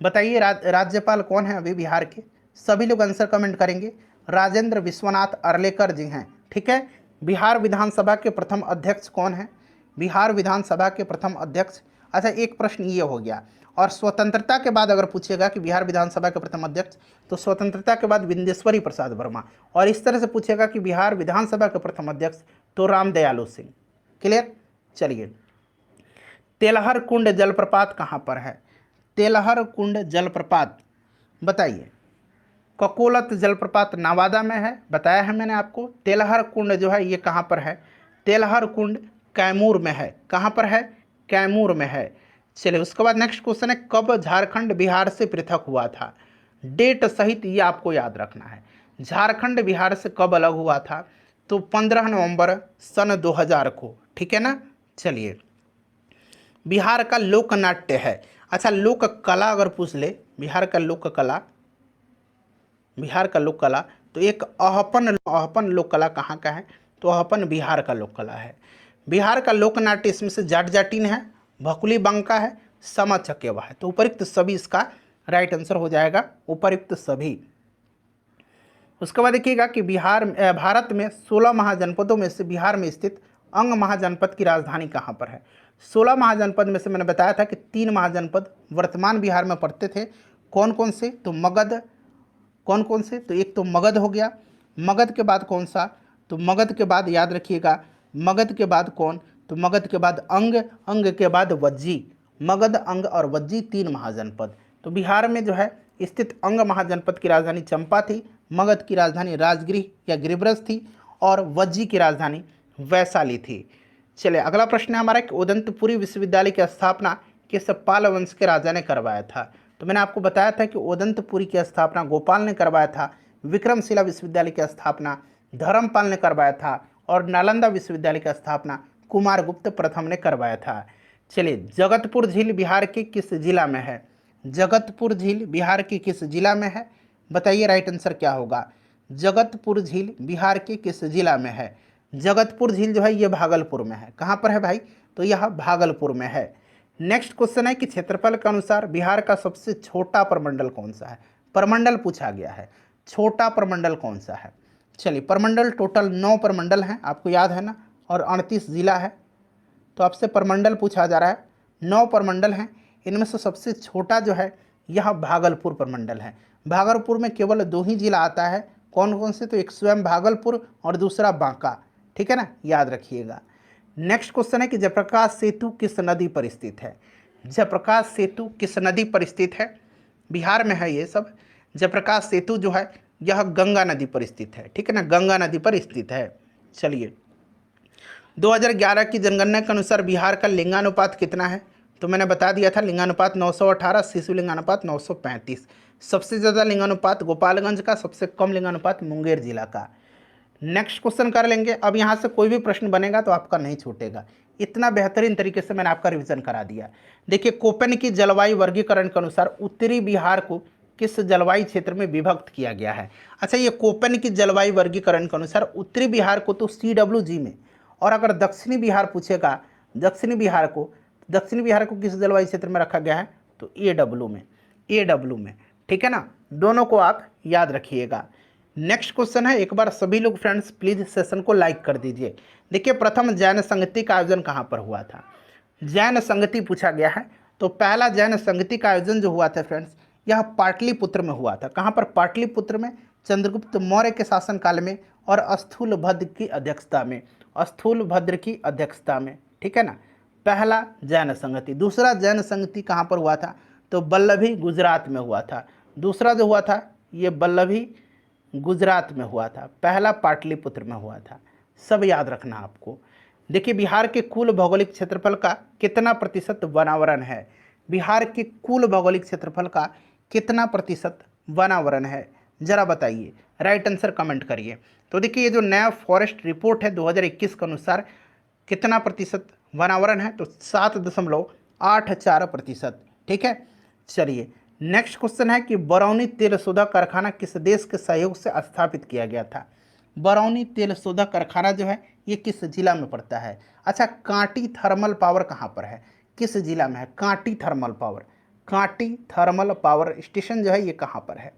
बताइए राज्यपाल कौन है अभी बिहार के। सभी लोग आंसर कमेंट करेंगे। राजेंद्र विश्वनाथ अर्लेकर जी हैं, ठीक है। बिहार विधानसभा के प्रथम अध्यक्ष कौन है, बिहार विधानसभा के प्रथम अध्यक्ष। अच्छा एक प्रश्न ये हो गया, और स्वतंत्रता के बाद अगर पूछेगा कि बिहार विधानसभा के प्रथम अध्यक्ष, तो स्वतंत्रता के बाद विंदेश्वरी प्रसाद वर्मा, और इस तरह से पूछेगा कि बिहार विधानसभा के प्रथम अध्यक्ष, तो रामदयालु सिंह। क्लियर। चलिए तेलहर कुंड जलप्रपात कहाँ पर है। तेलहर कुंड जलप्रपात बताइए। ककोलत जलप्रपात नवादा में है, बताया है मैंने आपको। तेलहर कुंड जो है ये कहाँ पर है, तेलहर कुंड कैमूर में है। कहाँ पर है, कैमूर में है। चलिए उसके बाद नेक्स्ट क्वेश्चन है, कब झारखंड बिहार से पृथक हुआ था। डेट सहित ये आपको याद रखना है। झारखंड बिहार से कब अलग हुआ था, तो 15 नवंबर सन 2000 को, ठीक है ना। चलिए बिहार का लोक नाट्य है। अच्छा लोक कला अगर पूछ ले, बिहार का लोक कला, बिहार का लोक कला, तो एक अहपन लोक कला कहाँ का है, तो अहपन बिहार का लोक कला है। बिहार का लोक नाट्य इसमें से जाट जाटिन है, भकुली बंका है, समा चकेवा है। तो उपयुक्त सभी इसका राइट आंसर हो जाएगा, उपयुक्त सभी। उसके बाद देखिएगा कि भारत में 16 महाजनपदों में से बिहार में स्थित अंग महाजनपद की राजधानी कहाँ पर है। 16 महाजनपद में से मैंने बताया था कि 3 महाजनपद वर्तमान बिहार में पड़ते थे। कौन कौन से, तो मगध। कौन कौन से, तो एक तो मगध हो गया, मगध के बाद कौन सा, तो मगध के बाद याद रखिएगा, मगध के बाद कौन, तो मगध के बाद अंग, अंग के बाद वज्जी। मगध, अंग और वज्जी 3 महाजनपद। तो बिहार में जो है स्थित अंग महाजनपद की राजधानी चंपा थी, मगध की राजधानी राजगृह या गिरिब्रज थी, और वज्जी की राजधानी वैशाली थी। चलिए अगला प्रश्न है हमारा कि उदंतपुरी विश्वविद्यालय की स्थापना किस पाल वंश के राजा ने करवाया था। तो मैंने आपको बताया था कि उदंतपुरी की स्थापना गोपाल ने करवाया था, विक्रमशिला विश्वविद्यालय की स्थापना धर्मपाल ने करवाया था, और नालंदा विश्वविद्यालय की स्थापना कुमारगुप्त प्रथम ने करवाया था। चलिए, जगतपुर झील बिहार के किस जिला में है? जगतपुर झील बिहार के किस जिला में है? बताइए राइट आंसर क्या होगा। जगतपुर झील बिहार के किस जिला में है? जगतपुर झील जो है ये भागलपुर में है। कहाँ पर है भाई? तो यह भागलपुर में है। नेक्स्ट क्वेश्चन है कि क्षेत्रफल के अनुसार बिहार का सबसे छोटा प्रमंडल कौन सा है? प्रमंडल पूछा गया है, छोटा प्रमंडल कौन सा है? चलिए, प्रमंडल टोटल 9 प्रमंडल हैं, आपको याद है ना, और 38 जिला है। तो आपसे प्रमंडल पूछा जा रहा है, 9 प्रमंडल हैं, इनमें से सबसे छोटा जो है यह भागलपुर प्रमंडल है। भागलपुर में केवल 2 ही जिला आता है, कौन कौन से? तो एक स्वयं भागलपुर और दूसरा बांका, ठीक है ना, याद रखिएगा। नेक्स्ट क्वेश्चन है कि जयप्रकाश सेतु किस नदी पर स्थित है? जयप्रकाश सेतु किस नदी पर स्थित है? बिहार में है ये सब। जयप्रकाश सेतु जो है यह गंगा नदी पर स्थित है, ठीक है ना, गंगा नदी पर स्थित है। चलिए, 2011 की जनगणना के अनुसार बिहार का लिंगानुपात कितना है? तो मैंने बता दिया था, लिंगानुपात 918, शिशु लिंगानुपात 935। सबसे ज़्यादा लिंगानुपात गोपालगंज का, सबसे कम लिंगानुपात मुंगेर जिला का। नेक्स्ट क्वेश्चन कर लेंगे। अब यहाँ से कोई भी प्रश्न बनेगा तो आपका नहीं छूटेगा, इतना बेहतरीन तरीके से मैंने आपका रिवीजन करा दिया। देखिए, कोपेन की जलवायु वर्गीकरण के अनुसार उत्तरी बिहार को किस जलवायु क्षेत्र में विभक्त किया गया है? अच्छा, ये कोपेन की जलवायु वर्गीकरण के अनुसार उत्तरी बिहार को तो CWG में, और अगर दक्षिणी बिहार पूछेगा, दक्षिणी बिहार को किस जलवायु क्षेत्र में रखा गया है? तो AW में, AW में, ठीक है ना, दोनों को आप याद रखिएगा। नेक्स्ट क्वेश्चन है, एक बार सभी लोग फ्रेंड्स प्लीज सेशन को लाइक कर दीजिए। देखिए, प्रथम जैन संगति का आयोजन कहाँ पर हुआ था? जैन संगति पूछा गया है। तो पहला जैन संगति का आयोजन जो हुआ था फ्रेंड्स, यह पाटलिपुत्र में हुआ था। कहाँ पर? पाटलिपुत्र में, चंद्रगुप्त मौर्य के शासनकाल में, और स्थूलभद्र की अध्यक्षता में, स्थूलभद्र की अध्यक्षता में, ठीक है ना, पहला जैन संगति। दूसरा जैन संगति कहाँ पर हुआ था? तो बल्लभी गुजरात में हुआ था। दूसरा जो हुआ था ये बल्लभी गुजरात में हुआ था, पहला पाटलिपुत्र में हुआ था। सब याद रखना आपको। देखिए, बिहार के कुल भौगोलिक क्षेत्रफल का कितना प्रतिशत वनावरण है? बिहार के कुल भौगोलिक क्षेत्रफल का कितना प्रतिशत वनावरण है? जरा बताइए, राइट आंसर कमेंट करिए। तो देखिए, ये जो नया फॉरेस्ट रिपोर्ट है 2021 के अनुसार कितना प्रतिशत वनावरण है? तो 7.84%, ठीक है। चलिए, नेक्स्ट क्वेश्चन है कि बरौनी तेल शोधक कारखाना किस देश के सहयोग से स्थापित किया गया था? बरौनी तेल शोधक कारखाना जो है ये किस जिला में पड़ता है? अच्छा, कांटी थर्मल पावर कहाँ पर है? किस जिला में है Kanti thermal power? Kanti thermal power station जो है ये कहाँ पर है,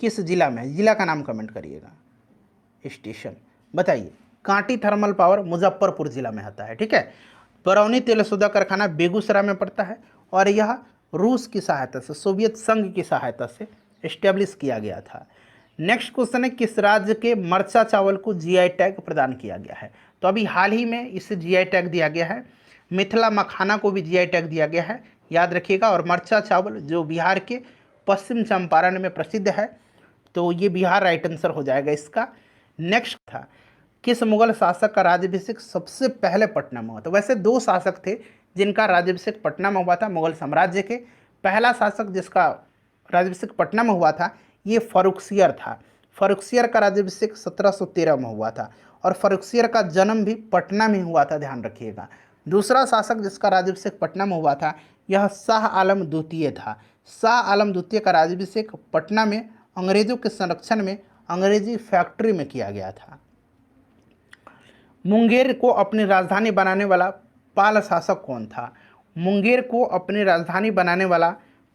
किस जिला में है? जिला का नाम कमेंट करिएगा। स्टेशन बताइए। कांटी थर्मल पावर मुजफ्फरपुर जिला में आता है, ठीक है। बरौनी तेल शोधक कारखाना बेगूसराय में पड़ता है, और यह रूस की सहायता से, सोवियत संघ की सहायता से एस्टेब्लिश किया गया था। नेक्स्ट क्वेश्चन है, किस राज्य के मरचा चावल को GI टैग प्रदान किया गया है? तो अभी हाल ही में इसे GI टैग दिया गया है। मिथिला मखाना को भी GI टैग दिया गया है, याद रखिएगा। और मरचा चावल जो बिहार के पश्चिम चंपारण में प्रसिद्ध है, तो ये बिहार राइट आंसर हो जाएगा इसका। नेक्स्ट था, किस मुगल शासक का राज्याभिषेक सबसे पहले पटना में हुआ था? वैसे 2 शासक थे जिनका राज्याभिषेक पटना में हुआ था मुगल साम्राज्य के। पहला शासक जिसका राज्याभिषेक पटना में हुआ था ये फर्रुखसियर था। फर्रुखसियर का राज्याभिषेक 1713 में हुआ था, और फर्रुखसियर का जन्म भी पटना में हुआ था, ध्यान रखिएगा। दूसरा शासक जिसका राज्याभिषेक पटना में हुआ था यह शाह आलम द्वितीय था। शाह आलम द्वितीय का राज्याभिषेक पटना में अंग्रेजों के संरक्षण में अंग्रेजी फैक्ट्री में किया गया था। मुंगेर को अपनी राजधानी बनाने वाला पाल शासक कौन था? मुंगेर को अपनी राजधानी बनाने वाला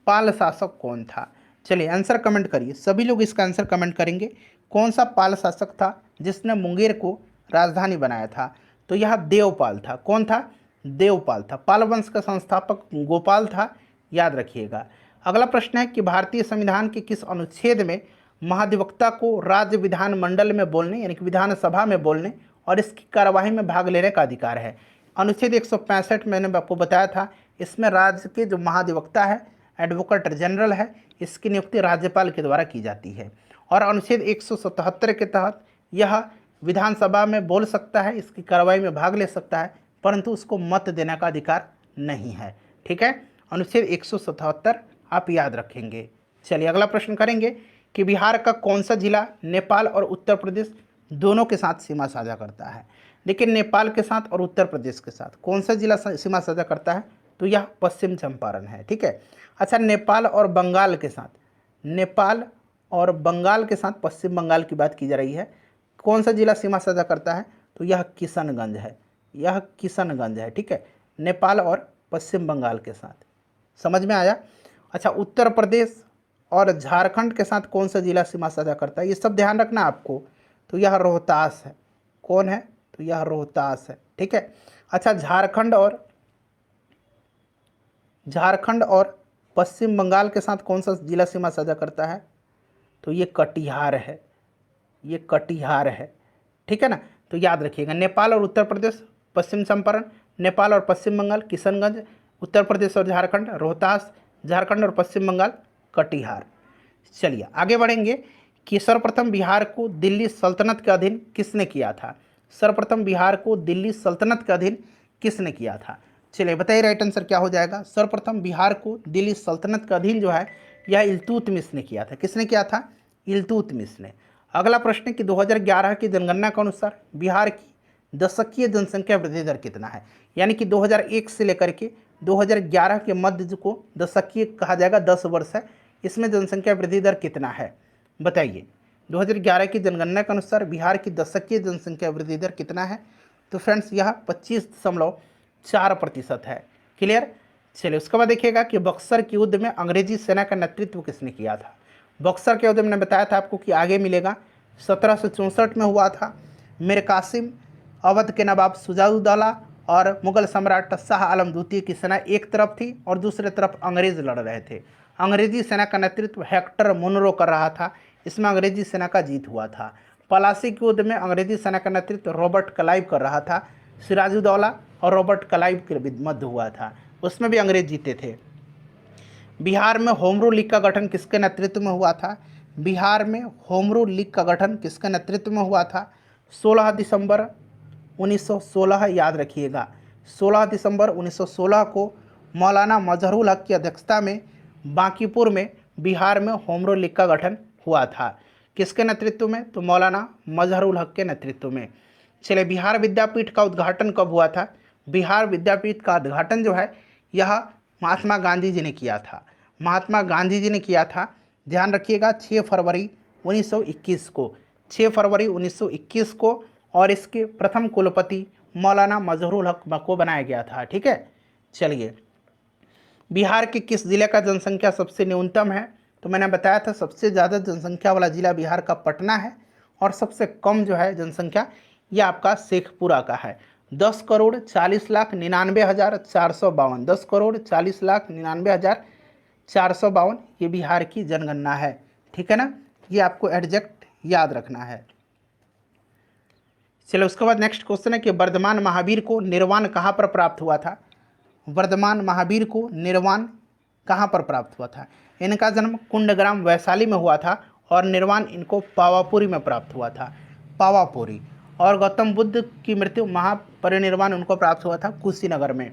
पाल शासक कौन था? चलिए आंसर कमेंट करिए, सभी लोग इसका आंसर कमेंट करेंगे। कौन सा पाल शासक था जिसने मुंगेर को राजधानी बनाया था? तो यह देवपाल था। कौन था? देवपाल था। पाल वंश का संस्थापक गोपाल था, याद रखिएगा। अगला प्रश्न है कि भारतीय संविधान के किस अनुच्छेद में महाधिवक्ता को राज्य विधानमंडल में बोलने, यानी कि विधानसभा में बोलने और इसकी कार्यवाही में भाग लेने का अधिकार है? अनुच्छेद 165 मैंने आपको बताया था। इसमें राज्य के जो महाधिवक्ता है, एडवोकेट जनरल है, इसकी नियुक्ति राज्यपाल के द्वारा की जाती है। और अनुच्छेद 177 के तहत यह विधानसभा में बोल सकता है, इसकी कार्रवाई में भाग ले सकता है, परंतु उसको मत देने का अधिकार नहीं है, ठीक है। अनुच्छेद 177 आप याद रखेंगे। चलिए अगला प्रश्न करेंगे कि बिहार का कौन सा जिला नेपाल और उत्तर प्रदेश दोनों के साथ सीमा साझा करता है? देखिए नेपाल के साथ और उत्तर प्रदेश के साथ कौन सा जिला सीमा साझा करता है, तो यह पश्चिम चंपारण है। ठीक है। अच्छा, नेपाल और बंगाल के साथ, नेपाल और बंगाल के साथ पश्चिम बंगाल की बात की जा रही है, कौन सा जिला सीमा साझा करता है, तो यह किशनगंज है, यह किशनगंज है। ठीक है, नेपाल और पश्चिम बंगाल के साथ, समझ में आया। अच्छा, उत्तर प्रदेश और झारखंड के साथ कौन सा जिला सीमा साझा करता है, ये सब ध्यान रखना आपको, तो यह रोहतास है। कौन है, तो यह रोहतास है। ठीक है। अच्छा, झारखंड और पश्चिम बंगाल के साथ कौन सा जिला सीमा साझा करता है, तो ये कटिहार है, ये कटिहार है। ठीक है ना। तो याद रखिएगा, नेपाल और उत्तर प्रदेश पश्चिम चंपारण, नेपाल और पश्चिम बंगाल किशनगंज, उत्तर प्रदेश और झारखंड रोहतास, झारखंड और पश्चिम बंगाल कटिहार। चलिए आगे बढ़ेंगे कि सर्वप्रथम बिहार को दिल्ली सल्तनत के अधीन किसने किया था। सर्वप्रथम बिहार को दिल्ली सल्तनत के अधीन किसने किया था। चलिए बताइए राइट आंसर क्या हो जाएगा। सर्वप्रथम बिहार को दिल्ली सल्तनत के अधीन जो है यह इल्तुतमिश ने किया था। किसने किया था, इल्तुतमिश ने। अगला प्रश्न है कि 2011 की जनगणना के अनुसार बिहार की दशकीय जनसंख्या वृद्धि दर कितना है, यानी कि 2001 से लेकर के 2011 के मध्य को दशकीय कहा जाएगा, 10 वर्ष है, इसमें जनसंख्या वृद्धि दर कितना है बताइए। 2011 की जनगणना के अनुसार बिहार की दशकीय जनसंख्या वृद्धि दर कितना है, तो फ्रेंड्स यह 25.4% है। क्लियर। चलिए उसके बाद देखिएगा कि बक्सर के युद्ध में अंग्रेजी सेना का नेतृत्व किसने किया था। बक्सर के युद्ध में मैंने बताया था आपको कि आगे मिलेगा, 1764 में हुआ था। मीर कासिम, अवध के नवाब शुजाउद्दौला और मुगल सम्राट शाह आलम द्वितीय की सेना एक तरफ थी और दूसरे तरफ अंग्रेज लड़ रहे थे। अंग्रेजी सेना का नेतृत्व हेक्टर मुनरो कर रहा था, इसमें अंग्रेजी सेना का जीत हुआ था। पलासी के युद्ध में अंग्रेजी सेना का नेतृत्व रॉबर्ट क्लाइव कर रहा था। सिराजुद्दौला और रॉबर्ट क्लाइव के मध्य हुआ था, उसमें भी अंग्रेज जीते थे। बिहार में होम रूल लीग का गठन किसके नेतृत्व में हुआ था। बिहार में होम रूल लीग का गठन किसके नेतृत्व में हुआ था, 16 दिसंबर 1916, याद रखिएगा 16 दिसंबर 1916 को मौलाना मजहरुल हक की अध्यक्षता में बांकीपुर में बिहार में होम रूल लीग का गठन हुआ था। किसके नेतृत्व में, तो मौलाना मजहरुल हक के नेतृत्व में। चलिए, बिहार विद्यापीठ का उद्घाटन कब हुआ था। बिहार विद्यापीठ का उद्घाटन जो है यह महात्मा गांधी जी ने किया था, महात्मा गांधी जी ने किया था। ध्यान रखिएगा 6 फरवरी 1921 को, 6 फरवरी 1921 को, और इसके प्रथम कुलपति मौलाना मजहरुल हक को बनाया गया था। ठीक है। चलिए, बिहार के किस जिले का जनसंख्या सबसे न्यूनतम है, तो मैंने बताया था सबसे ज़्यादा जनसंख्या वाला जिला बिहार का पटना है, और सबसे कम जो है जनसंख्या यह आपका शेखपुरा का है। 10,40,99,452, 10,40,99,452 ये बिहार की जनगणना है। ठीक है ना, ये आपको एग्जैक्ट याद रखना है। चलो उसके बाद नेक्स्ट क्वेश्चन है कि वर्धमान महावीर को निर्वाण कहाँ पर प्राप्त हुआ था। वर्धमान महावीर को निर्वाण कहाँ पर प्राप्त हुआ था। इनका जन्म कुंडग्राम वैशाली में हुआ था और निर्वाण इनको पावापुरी में प्राप्त हुआ था, पावापुरी। और गौतम बुद्ध की मृत्यु महापरिनिर्वाण उनको प्राप्त हुआ था कुशीनगर में।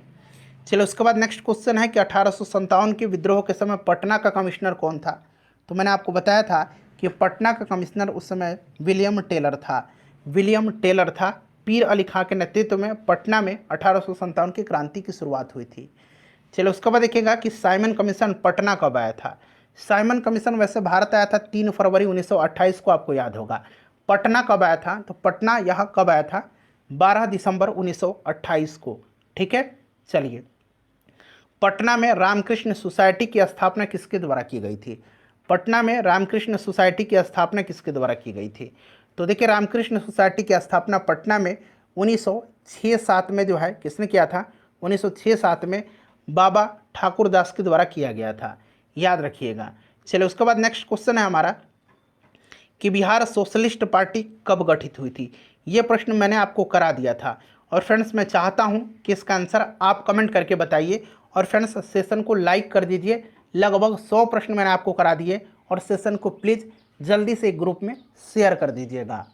चलो उसके बाद नेक्स्ट क्वेश्चन है कि 1857 के विद्रोह के समय पटना का कमिश्नर कौन था। तो मैंने आपको बताया था कि पटना का कमिश्नर उस समय विलियम टेलर था, विलियम टेलर था। पीर अली खां के नेतृत्व में पटना में 1857 की क्रांति की शुरुआत हुई थी। चलो उसके बाद देखिएगा कि साइमन कमीशन पटना कब आया था। साइमन कमीशन वैसे भारत आया था 3 फरवरी 1928 को, आपको याद होगा। पटना कब आया था, तो पटना यहाँ कब आया था, 12 दिसंबर 1928 को। ठीक है। चलिए, पटना में रामकृष्ण सोसाइटी की स्थापना किसके द्वारा की गई थी। पटना में रामकृष्ण सोसाइटी की स्थापना किसके द्वारा की गई थी। तो देखिए, रामकृष्ण सोसाइटी की स्थापना पटना में 1906-07 में जो है किसने किया था, 1906-07 में बाबा ठाकुर दास के द्वारा किया गया था, याद रखिएगा। चलिए उसके बाद नेक्स्ट क्वेश्चन है हमारा कि बिहार सोशलिस्ट पार्टी कब गठित हुई थी। ये प्रश्न मैंने आपको करा दिया था, और फ्रेंड्स मैं चाहता हूँ कि इसका आंसर आप कमेंट करके बताइए, और फ्रेंड्स सेशन को लाइक कर दीजिए। लगभग 100 प्रश्न मैंने आपको करा दिए, और सेशन को प्लीज़ जल्दी से ग्रुप में शेयर कर दीजिएगा।